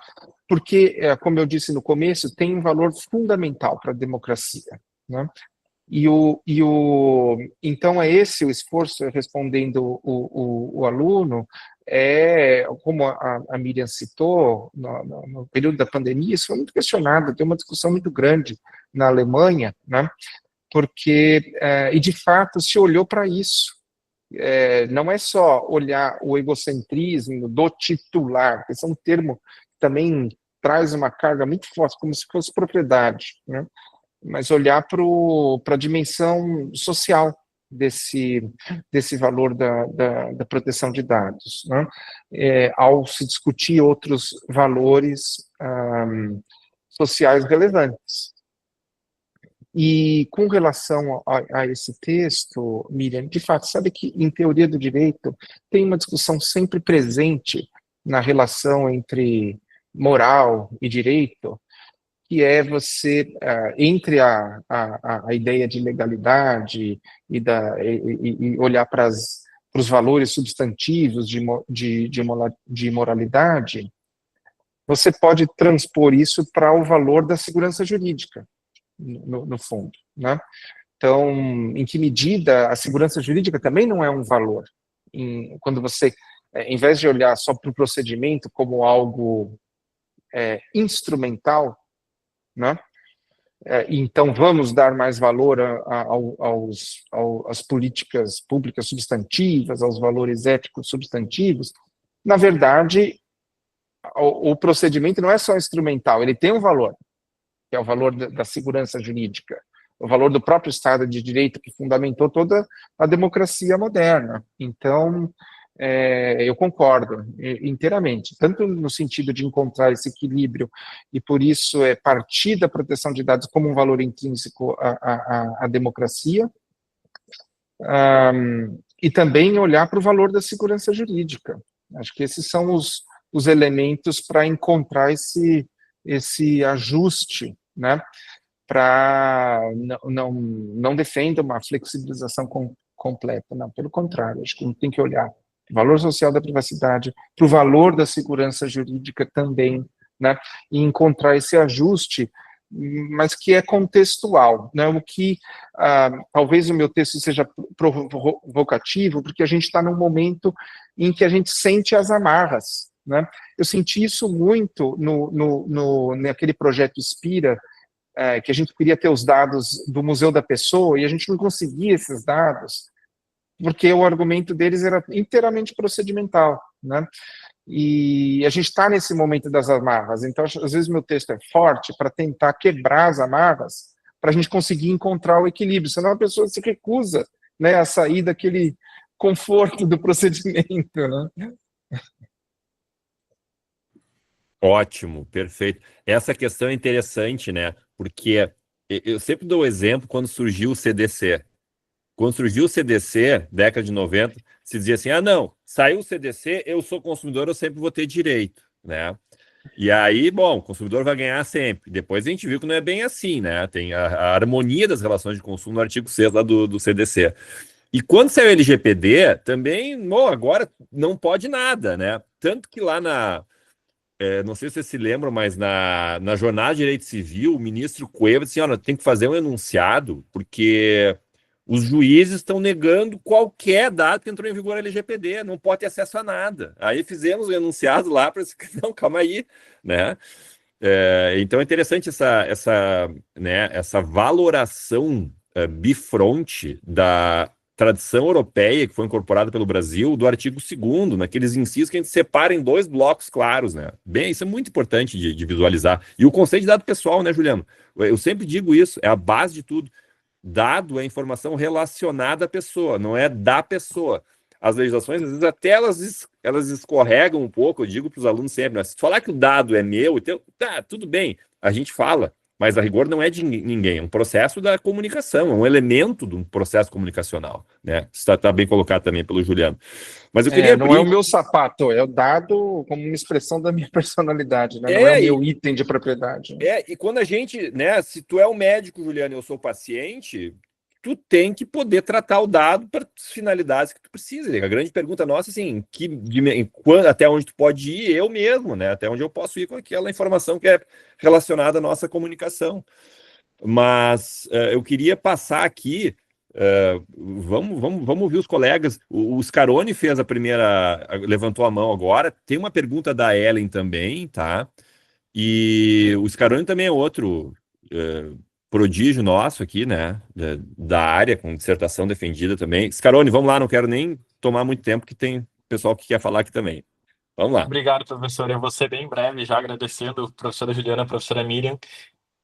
Porque, como eu disse no começo, tem um valor fundamental para a democracia, né? Então é esse o esforço, respondendo o aluno, como a Miriam citou, no período da pandemia, isso foi muito questionado, tem uma discussão muito grande na Alemanha, né? Porque, e de fato, se olhou para isso. Não é só olhar o egocentrismo do titular, esse é um termo que também traz uma carga muito forte, como se fosse propriedade, né? Mas olhar para a dimensão social, desse valor da proteção de dados, né? Ao se discutir outros valores sociais relevantes. E com relação a esse texto, Miriam, de fato, sabe que em teoria do direito tem uma discussão sempre presente na relação entre moral e direito, que é você, entre a ideia de legalidade e olhar para os valores substantivos de moralidade, você pode transpor isso para o valor da segurança jurídica, no fundo, né? Então, em que medida a segurança jurídica também não é um valor? Quando você, em vez de olhar só para o procedimento como algo instrumental, né? Então, vamos dar mais valor às políticas públicas substantivas, aos valores éticos substantivos. Na verdade, o procedimento não é só instrumental, ele tem um valor, que é o valor da segurança jurídica, o valor do próprio Estado de Direito que fundamentou toda a democracia moderna. Então, eu concordo inteiramente, tanto no sentido de encontrar esse equilíbrio, e por isso partir da proteção de dados como um valor intrínseco à democracia, e também olhar para o valor da segurança jurídica. Acho que esses são os elementos para encontrar esse ajuste, né? Para não defenda uma flexibilização completa, não, pelo contrário, acho que a gente tem que olhar para o valor social da privacidade, para o valor da segurança jurídica também, né? E encontrar esse ajuste, mas que é contextual, né? O que talvez o meu texto seja provocativo, porque a gente está num momento em que a gente sente as amarras, né? Eu senti isso muito naquele projeto Inspira, que a gente queria ter os dados do Museu da Pessoa e a gente não conseguia esses dados, porque o argumento deles era inteiramente procedimental, né? E a gente está nesse momento das amarras, então às vezes meu texto é forte para tentar quebrar as amarras, para a gente conseguir encontrar o equilíbrio, senão a pessoa se recusa, né, a sair daquele conforto do procedimento, né? Ótimo, perfeito. Essa questão é interessante, né? Porque eu sempre dou o exemplo quando surgiu o CDC. Quando surgiu o CDC, década de 90, se dizia assim, não, saiu o CDC, eu sou consumidor, eu sempre vou ter direito, né? E aí, bom, o consumidor vai ganhar sempre. Depois a gente viu que não é bem assim, né? Tem a harmonia das relações de consumo no artigo 6 lá do CDC. E quando saiu o LGPD, também, bom, agora não pode nada, né? Tanto que lá não sei se vocês se lembram, mas na Jornada de Direito Civil, o ministro Cueva disse, olha, tem que fazer um enunciado, porque os juízes estão negando qualquer dado que entrou em vigor a LGPD, não pode ter acesso a nada. Aí fizemos o enunciado lá para não, calma aí, né? Então é interessante essa valoração bifronte da tradição europeia que foi incorporada pelo Brasil, do artigo 2º, naqueles incisos que a gente separa em 2 blocos claros, né? Bem, isso é muito importante de visualizar. E o conceito de dado pessoal, né, Juliano? Eu sempre digo isso, é a base de tudo. Dado é informação relacionada à pessoa, não é da pessoa. As legislações, às vezes, até elas escorregam um pouco, eu digo para os alunos sempre, né? Se falar que o dado é meu, então, tá, tudo bem, a gente fala, mas a rigor não é de ninguém, é um processo da comunicação, é um elemento de um processo comunicacional, né? Isso está bem colocado também pelo Juliano. Mas eu queria não é o meu sapato, é o dado como uma expressão da minha personalidade, né? Não é o meu item de propriedade. E quando a gente, né, se tu é o médico, Juliano, e eu sou o paciente, tu tem que poder tratar o dado para as finalidades que tu precisa. A grande pergunta nossa, assim, até onde tu pode ir, eu mesmo, né? Até onde eu posso ir com aquela informação que é relacionada à nossa comunicação. Mas eu queria passar aqui, vamos ouvir os colegas. O Scaroni fez levantou a mão agora. Tem uma pergunta da Ellen também, tá? E o Scaroni também é outro prodígio nosso aqui, né? Da área, com dissertação defendida também. Scaroni, vamos lá, não quero nem tomar muito tempo, que tem pessoal que quer falar aqui também. Vamos lá. Obrigado, professor. Eu vou ser bem breve, já agradecendo a professora Juliana, a professora Miriam.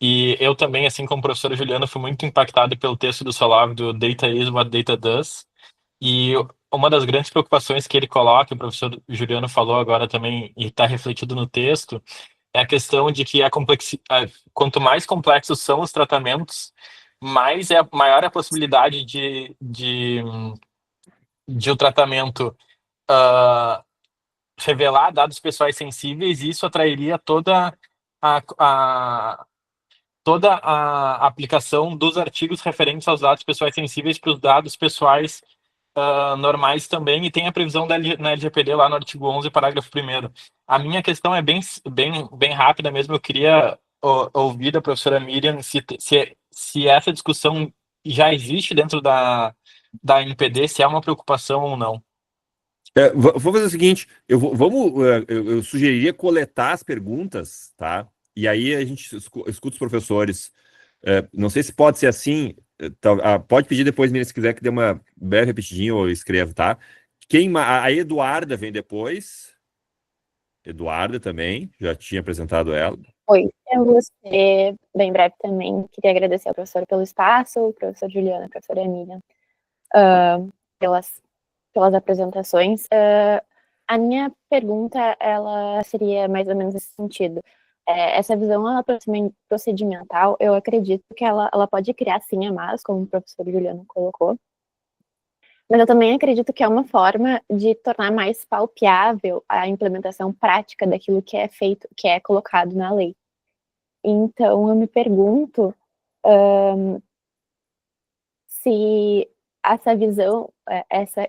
E eu também, assim como o professor Juliano, fui muito impactado pelo texto do Solov, do Data is what data does. E uma das grandes preocupações que ele coloca, o professor Juliano falou agora também, e está refletido no texto, é a questão de que quanto mais complexos são os tratamentos, maior é a possibilidade de o tratamento revelar dados pessoais sensíveis, e isso atrairia a, toda a aplicação dos artigos referentes aos dados pessoais sensíveis para os dados pessoais normais também, e tem a previsão na LGPD lá no artigo 11, parágrafo 1º. A minha questão é bem rápida mesmo, eu queria ouvir da professora Miriam se essa discussão já existe dentro da NPD, se é uma preocupação ou não. Vou fazer o seguinte, eu sugeriria coletar as perguntas, tá? E aí a gente escuta os professores. Não sei se pode ser assim, pode pedir depois, Miriam, se quiser que dê uma breve repetidinha ou escrevo, tá? A Eduarda vem depois. Eduarda também, já tinha apresentado ela. Oi, eu vou ser bem breve também. Queria agradecer ao professor pelo espaço, ao professor Juliano, à professora Emília, pelas apresentações. A minha pergunta, ela seria mais ou menos nesse sentido. Essa visão procedimental, eu acredito que ela pode criar, sim, amarras, como o professor Juliano colocou, mas eu também acredito que é uma forma de tornar mais palpável a implementação prática daquilo que é feito, que é colocado na lei. Então, eu me pergunto se essa visão,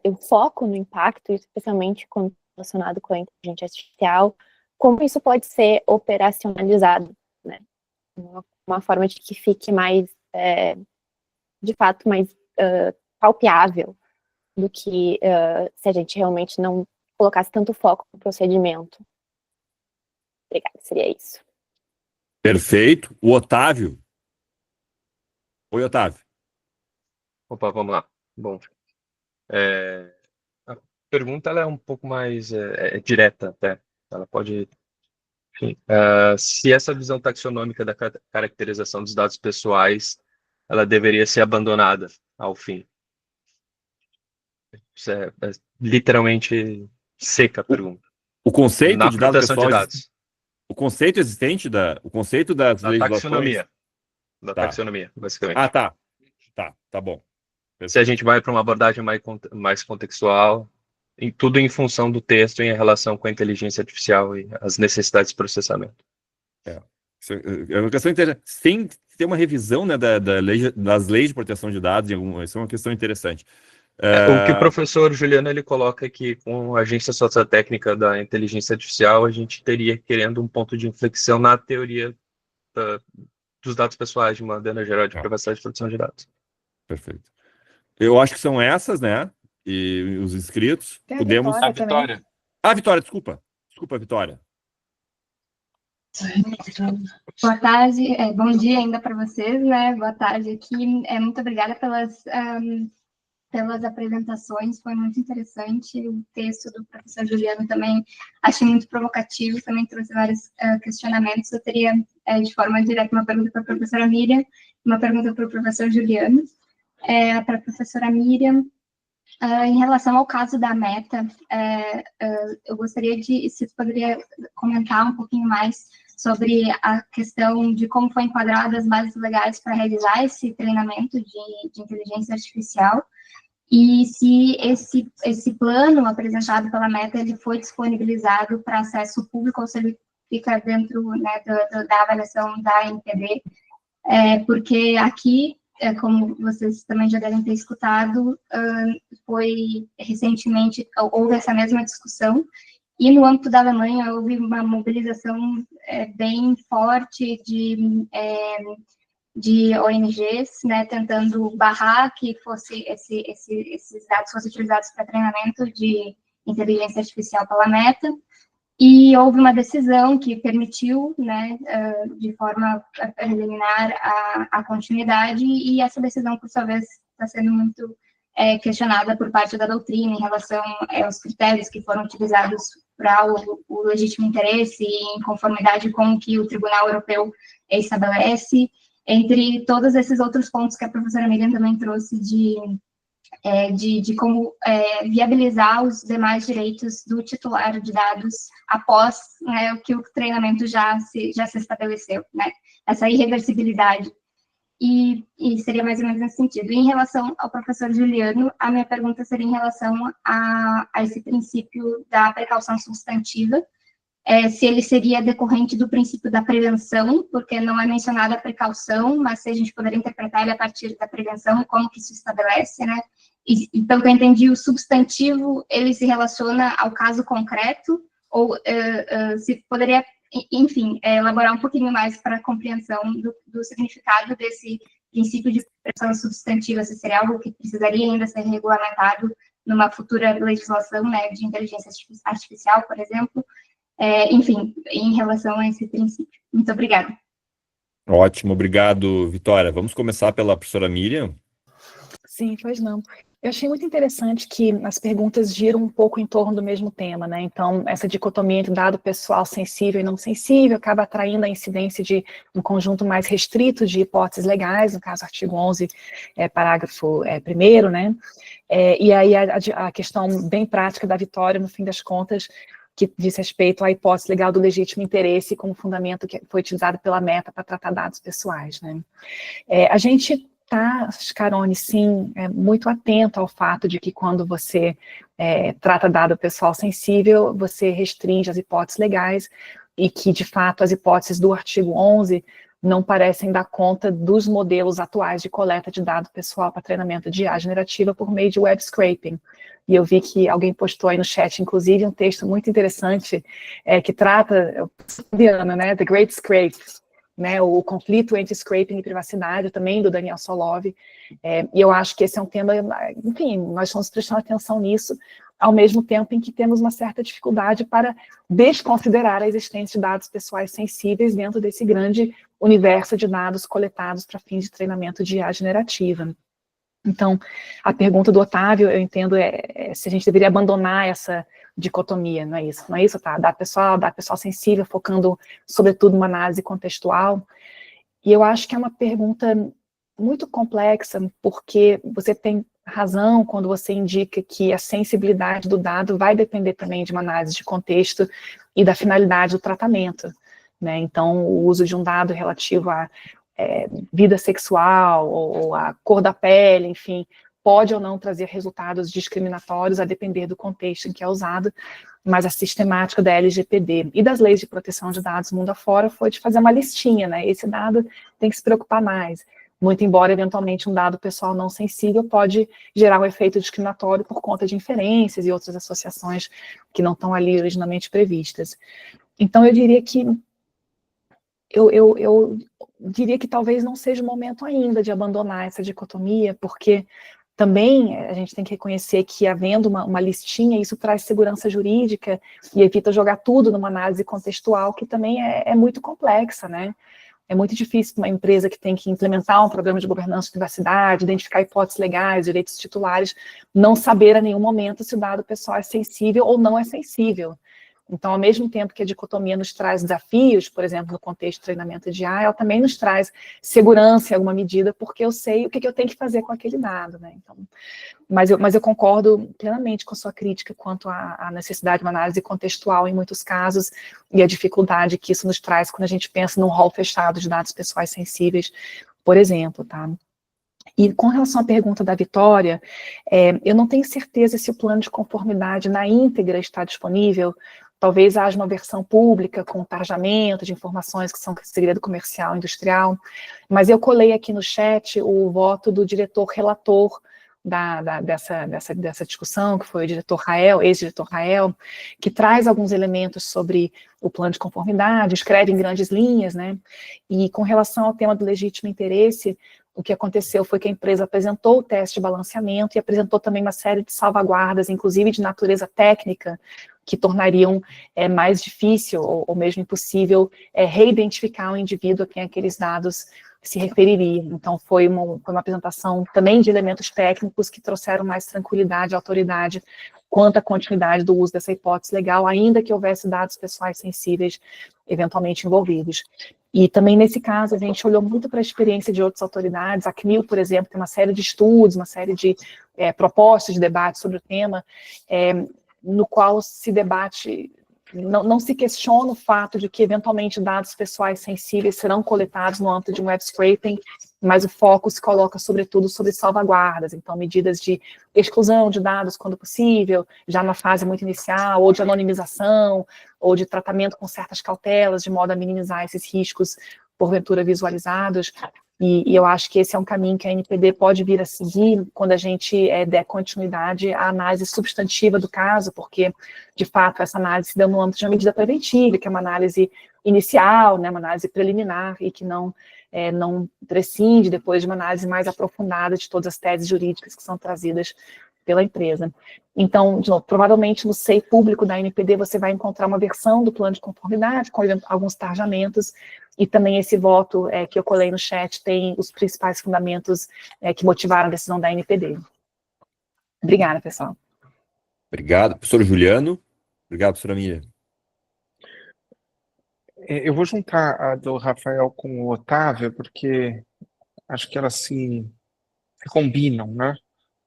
o foco no impacto, especialmente quando relacionado com a inteligência artificial, como isso pode ser operacionalizado, né? Uma forma de que fique mais, de fato, mais palpável do que se a gente realmente não colocasse tanto foco no procedimento. Obrigada, seria isso. Perfeito. O Otávio. Oi, Otávio. Opa, vamos lá. Bom, a pergunta ela é um pouco mais direta até. Ela pode... Enfim, se essa visão taxonômica da caracterização dos dados pessoais, ela deveria ser abandonada ao fim. Isso é literalmente seca a pergunta. O conceito na de dados proteção pessoais, de dados. o conceito existente o conceito das Da legislações... taxonomia. Da Tá. taxonomia, basicamente. Ah, tá. Tá bom. Se a gente vai para uma abordagem mais contextual, tudo em função do texto em relação com a inteligência artificial e as necessidades de processamento. É uma questão interessante. Tem que ter uma revisão, né, das leis de proteção de dados, isso é uma questão interessante. O que o professor Juliano ele coloca é que com a agência sociotécnica da inteligência artificial, a gente teria querendo um ponto de inflexão na teoria dos dados pessoais, de maneira geral, de privacidade e proteção de dados. Perfeito. Eu acho que são essas, né? E os inscritos. Tem a Podemos. Vitória Ah, Vitória, desculpa. Desculpa, Vitória. Boa tarde, bom dia ainda para vocês, né? Boa tarde aqui. Muito obrigada pelas apresentações, foi muito interessante. O texto do professor Juliano também achei muito provocativo, também trouxe vários questionamentos. Eu teria, de forma direta, uma pergunta para a professora Miriam, uma pergunta para o professor Juliano. Para a professora Miriam, em relação ao caso da Meta, eu gostaria se você poderia comentar um pouquinho mais sobre a questão de como foi enquadrado as bases legais para realizar esse treinamento de inteligência artificial, e se esse plano apresentado pela Meta ele foi disponibilizado para acesso público ou se ele fica dentro, né, da avaliação da NPD, porque aqui, como vocês também já devem ter escutado, foi recentemente, houve essa mesma discussão, e no âmbito da Alemanha houve uma mobilização bem forte de ONGs, né, tentando barrar que esses dados fossem utilizados para treinamento de inteligência artificial pela Meta, e houve uma decisão que permitiu, né, de forma preliminar a continuidade, e essa decisão, por sua vez, está sendo muito questionada por parte da doutrina em relação aos critérios que foram utilizados para o legítimo interesse e em conformidade com o que o Tribunal Europeu estabelece, entre todos esses outros pontos que a professora Miriam também trouxe de como viabilizar os demais direitos do titular de dados após, né, o que o treinamento já se estabeleceu, né, essa irreversibilidade. E seria mais ou menos nesse sentido. E em relação ao professor Juliano, a minha pergunta seria em relação a esse princípio da precaução substantiva, se ele seria decorrente do princípio da prevenção, porque não é mencionada a precaução, mas se a gente poderia interpretar ele a partir da prevenção e como que isso estabelece, né? E, pelo que eu entendi, o substantivo, ele se relaciona ao caso concreto, ou se poderia, enfim, elaborar um pouquinho mais para a compreensão do significado desse princípio de precaução substantiva, se seria algo que precisaria ainda ser regulamentado numa futura legislação, né, de inteligência artificial, por exemplo, enfim, em relação a esse princípio. Muito obrigada. Ótimo, obrigado, Vitória. Vamos começar pela professora Miriam. Sim, pois não. Eu achei muito interessante que as perguntas giram um pouco em torno do mesmo tema, né? Então, essa dicotomia entre dado pessoal sensível e não sensível acaba atraindo a incidência de um conjunto mais restrito de hipóteses legais, no caso, artigo 11, parágrafo 1º, né? E aí a questão bem prática da Vitória, no fim das contas, que diz respeito à hipótese legal do legítimo interesse como fundamento que foi utilizado pela Meta para tratar dados pessoais, né? A gente está, Scaroni, sim, muito atento ao fato de que quando você trata dado pessoal sensível, você restringe as hipóteses legais e que, de fato, as hipóteses do artigo 11 não parecem dar conta dos modelos atuais de coleta de dado pessoal para treinamento de IA generativa por meio de web scraping. E eu vi que alguém postou aí no chat, inclusive, um texto muito interessante que trata, né, The Great Scrape, né, o conflito entre scraping e privacidade, também do Daniel Solov, e eu acho que esse é um tema, enfim, nós estamos prestando atenção nisso, ao mesmo tempo em que temos uma certa dificuldade para desconsiderar a existência de dados pessoais sensíveis dentro desse grande universo de dados coletados para fins de treinamento de IA generativa. Então, a pergunta do Otávio, eu entendo, se a gente deveria abandonar essa dicotomia, não é isso, tá? Dado pessoal sensível, focando, sobretudo, numa análise contextual. E eu acho que é uma pergunta muito complexa, porque você tem razão quando você indica que a sensibilidade do dado vai depender também de uma análise de contexto e da finalidade do tratamento, né? Então, o uso de um dado relativo à vida sexual, ou a cor da pele, enfim, pode ou não trazer resultados discriminatórios a depender do contexto em que é usado, mas a sistemática da LGPD e das leis de proteção de dados mundo afora foi de fazer uma listinha, né? Esse dado tem que se preocupar mais, muito embora eventualmente um dado pessoal não sensível pode gerar um efeito discriminatório por conta de inferências e outras associações que não estão ali originalmente previstas. Então eu diria que eu diria que talvez não seja o momento ainda de abandonar essa dicotomia, porque também a gente tem que reconhecer que, havendo uma listinha, isso traz segurança jurídica e evita jogar tudo numa análise contextual, que também é muito complexa, né? É muito difícil uma empresa que tem que implementar um programa de governança de privacidade, identificar hipóteses legais, direitos titulares, não saber a nenhum momento se o dado pessoal é sensível ou não é sensível. Então, ao mesmo tempo que a dicotomia nos traz desafios, por exemplo, no contexto de treinamento de IA, ela também nos traz segurança em alguma medida, porque eu sei o que eu tenho que fazer com aquele dado, né? Então, mas eu concordo plenamente com a sua crítica quanto à necessidade de uma análise contextual em muitos casos e a dificuldade que isso nos traz quando a gente pensa num rol fechado de dados pessoais sensíveis, por exemplo, tá? E com relação à pergunta da Vitória, eu não tenho certeza se o plano de conformidade na íntegra está disponível. Talvez haja uma versão pública com tarjamento de informações que são segredo comercial industrial, mas eu colei aqui no chat o voto do diretor relator dessa discussão, que foi o diretor Rael, ex-diretor Rael, que traz alguns elementos sobre o plano de conformidade, escreve em grandes linhas, né? E com relação ao tema do legítimo interesse, o que aconteceu foi que a empresa apresentou o teste de balanceamento e apresentou também uma série de salvaguardas, inclusive de natureza técnica, que tornariam mais difícil ou mesmo impossível reidentificar o indivíduo a quem aqueles dados se referiria. Então, foi uma apresentação também de elementos técnicos que trouxeram mais tranquilidade e autoridade quanto à continuidade do uso dessa hipótese legal, ainda que houvesse dados pessoais sensíveis eventualmente envolvidos. E também, nesse caso, a gente olhou muito para a experiência de outras autoridades. A CNIL, por exemplo, tem uma série de estudos, uma série de propostas de debate sobre o tema, no qual se debate, não se questiona o fato de que, eventualmente, dados pessoais sensíveis serão coletados no âmbito de um web scraping, mas o foco se coloca, sobretudo, sobre salvaguardas, então, medidas de exclusão de dados, quando possível, já na fase muito inicial, ou de anonimização, ou de tratamento com certas cautelas, de modo a minimizar esses riscos, porventura, visualizados. E eu acho que esse é um caminho que a NPD pode vir a seguir quando a gente der continuidade à análise substantiva do caso, porque, de fato, essa análise se deu no âmbito de uma medida preventiva, que é uma análise inicial, né, uma análise preliminar, e que não prescinde depois de uma análise mais aprofundada de todas as teses jurídicas que são trazidas pela empresa. Então, de novo, provavelmente no SEI público da NPD você vai encontrar uma versão do plano de conformidade, com alguns tarjamentos, e também esse voto que eu colei no chat tem os principais fundamentos que motivaram a decisão da NPD. Obrigada, pessoal. Obrigado. Professor Juliano. Obrigado, professora Miriam. Eu vou juntar a do Rafael com o Otávio, porque acho que elas se combinam, né?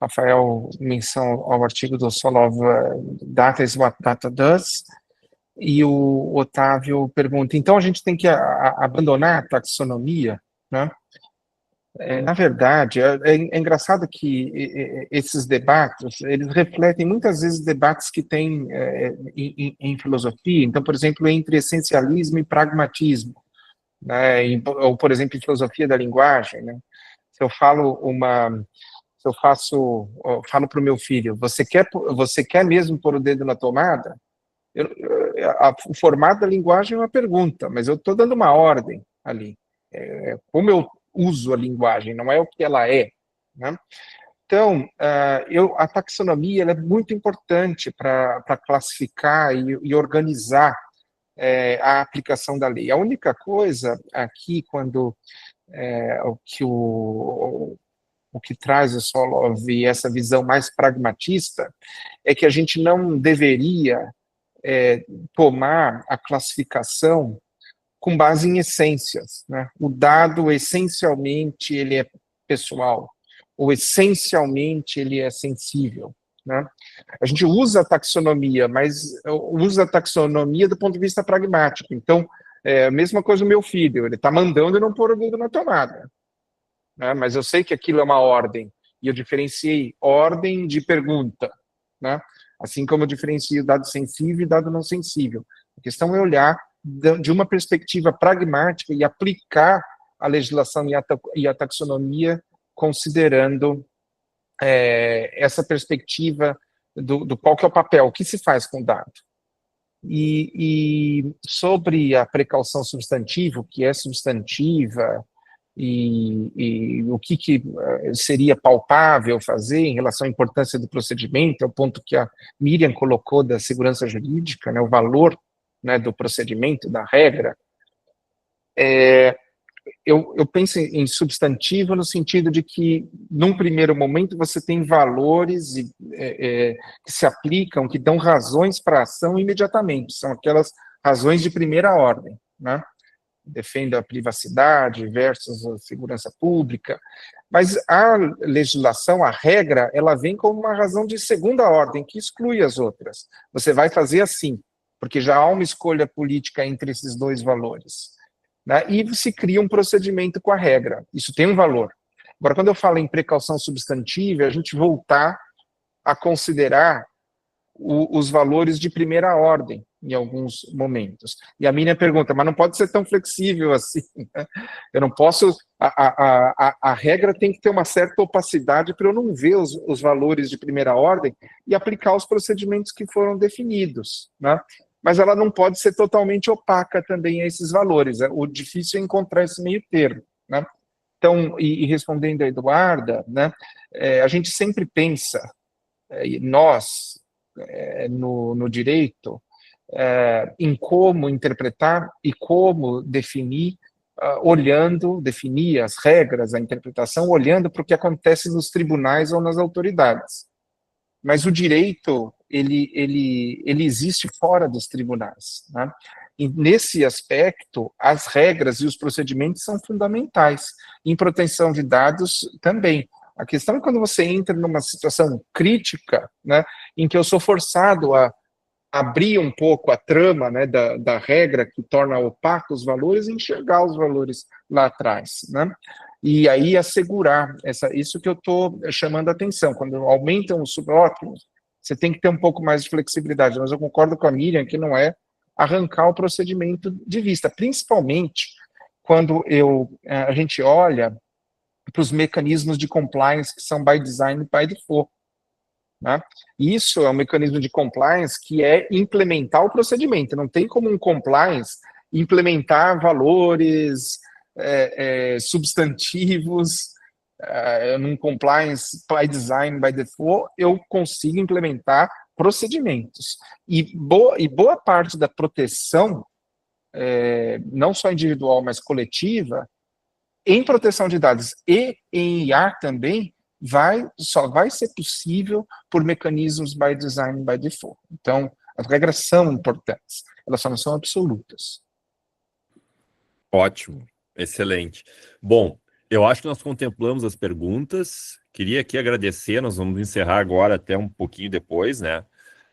Rafael, menção ao artigo do Solov, Data is what data does, e o Otávio pergunta, então a gente tem que abandonar a taxonomia, né? Na verdade, é engraçado que esses debates, eles refletem muitas vezes debates que tem em filosofia, então, por exemplo, entre essencialismo e pragmatismo, né? Ou, por exemplo, em filosofia da linguagem, né? Se eu falo falo para o meu filho, você quer mesmo pôr o dedo na tomada? O formato da linguagem é uma pergunta, mas eu estou dando uma ordem ali. Como eu uso a linguagem, não é o que ela é, né? Então, a taxonomia ela é muito importante para classificar e organizar a aplicação da lei. A única coisa aqui, quando o que traz o Solov e essa visão mais pragmatista, é que a gente não deveria tomar a classificação com base em essências, né? O dado, essencialmente, ele é pessoal, ou essencialmente ele é sensível, né? A gente usa a taxonomia, mas usa a taxonomia do ponto de vista pragmático. Então, a mesma coisa o meu filho, ele está mandando eu não pôr o dedo na tomada, né? Mas eu sei que aquilo é uma ordem, e eu diferenciei ordem de pergunta, né? Assim como eu diferencio dado sensível e dado não sensível. A questão é olhar de uma perspectiva pragmática e aplicar a legislação e a taxonomia considerando essa perspectiva do qual que é o papel, o que se faz com o dado. E sobre a precaução substantiva, o que é substantiva, e o que seria palpável fazer em relação à importância do procedimento, é o ponto que a Miriam colocou da segurança jurídica, né, o valor, né, do procedimento, da regra. Eu penso em substantivo no sentido de que, num primeiro momento, você tem valores que se aplicam, que dão razões para a ação imediatamente, são aquelas razões de primeira ordem, né? Defende a privacidade versus a segurança pública, mas a legislação, a regra, ela vem como uma razão de segunda ordem, que exclui as outras. Você vai fazer assim, porque já há uma escolha política entre esses dois valores, né? E se cria um procedimento com a regra, isso tem um valor. Agora, quando eu falo em precaução substantiva, a gente voltar a considerar os valores de primeira ordem, em alguns momentos. E a Miriam pergunta, mas não pode ser tão flexível assim, né? Eu não posso... A regra tem que ter uma certa opacidade para eu não ver os valores de primeira ordem e aplicar os procedimentos que foram definidos, né? Mas ela não pode ser totalmente opaca também a esses valores. O difícil é encontrar esse meio termo, né? Então, e respondendo a Eduarda, né, a gente sempre pensa, nós, no direito, em como interpretar e como definir olhando, definir as regras, a interpretação, olhando para o que acontece nos tribunais ou nas autoridades. Mas o direito, ele existe fora dos tribunais, né? E nesse aspecto, as regras e os procedimentos são fundamentais. Em proteção de dados também. A questão é quando você entra numa situação crítica, né, em que eu sou forçado a abrir um pouco a trama, né, da regra que torna opaco os valores e enxergar os valores lá atrás, né? E aí assegurar isso que eu estou chamando a atenção. Quando aumentam os subótimos, você tem que ter um pouco mais de flexibilidade. Mas eu concordo com a Miriam que não é arrancar o procedimento de vista, principalmente quando a gente olha para os mecanismos de compliance que são by design e by default. Né? Isso é um mecanismo de compliance que é implementar o procedimento. Não tem como um compliance implementar valores, substantivos, num compliance by design, by default, eu consigo implementar procedimentos. E boa parte da proteção, não só individual, mas coletiva, em proteção de dados e em IA também, só vai ser possível por mecanismos by design, by default. Então, as regras são importantes, elas só não são absolutas. Ótimo, excelente. Bom, eu acho que nós contemplamos as perguntas. Queria aqui agradecer, nós vamos encerrar agora até um pouquinho depois, né?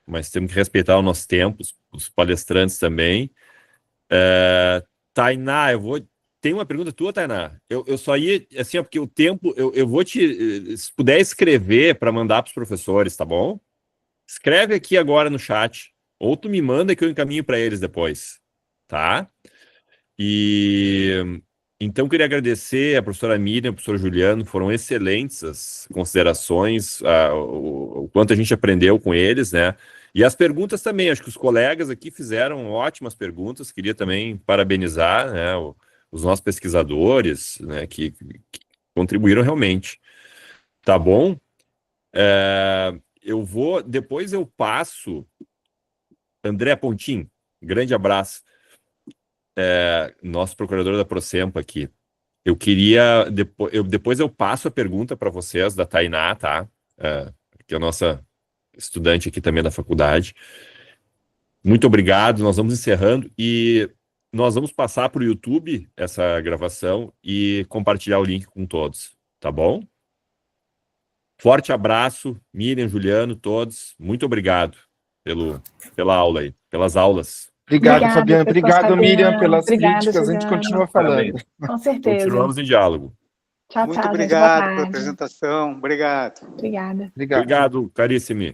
Mas temos que respeitar o nosso tempo, os palestrantes também. Tainá, tem uma pergunta tua, Tainá? Eu só ia, assim, porque o tempo, eu vou se puder escrever para mandar para os professores, tá bom? Escreve aqui agora no chat, ou tu me manda que eu encaminho para eles depois, tá? E então queria agradecer a professora Miriam, o professor Juliano, foram excelentes as considerações, o quanto a gente aprendeu com eles, né? E as perguntas também, acho que os colegas aqui fizeram ótimas perguntas, queria também parabenizar, né, os nossos pesquisadores, né, que contribuíram realmente. Tá bom? Depois eu passo, André Pontin, grande abraço, nosso procurador da Procempa aqui. Eu queria, depois eu passo a pergunta para vocês da Tainá, tá? Que é a nossa estudante aqui também da faculdade. Muito obrigado, nós vamos encerrando e nós vamos passar para o YouTube essa gravação e compartilhar o link com todos, tá bom? Forte abraço, Miriam, Juliano, todos. Muito obrigado pela aula aí, pelas aulas. Obrigado, Fabiano. Obrigado, Miriam, pelas críticas. Juliano. A gente continua falando. Com certeza. Continuamos em diálogo. Tchau, Muito tchau, obrigado gente. pela apresentação. Obrigado. Obrigada. Obrigado, caríssimo.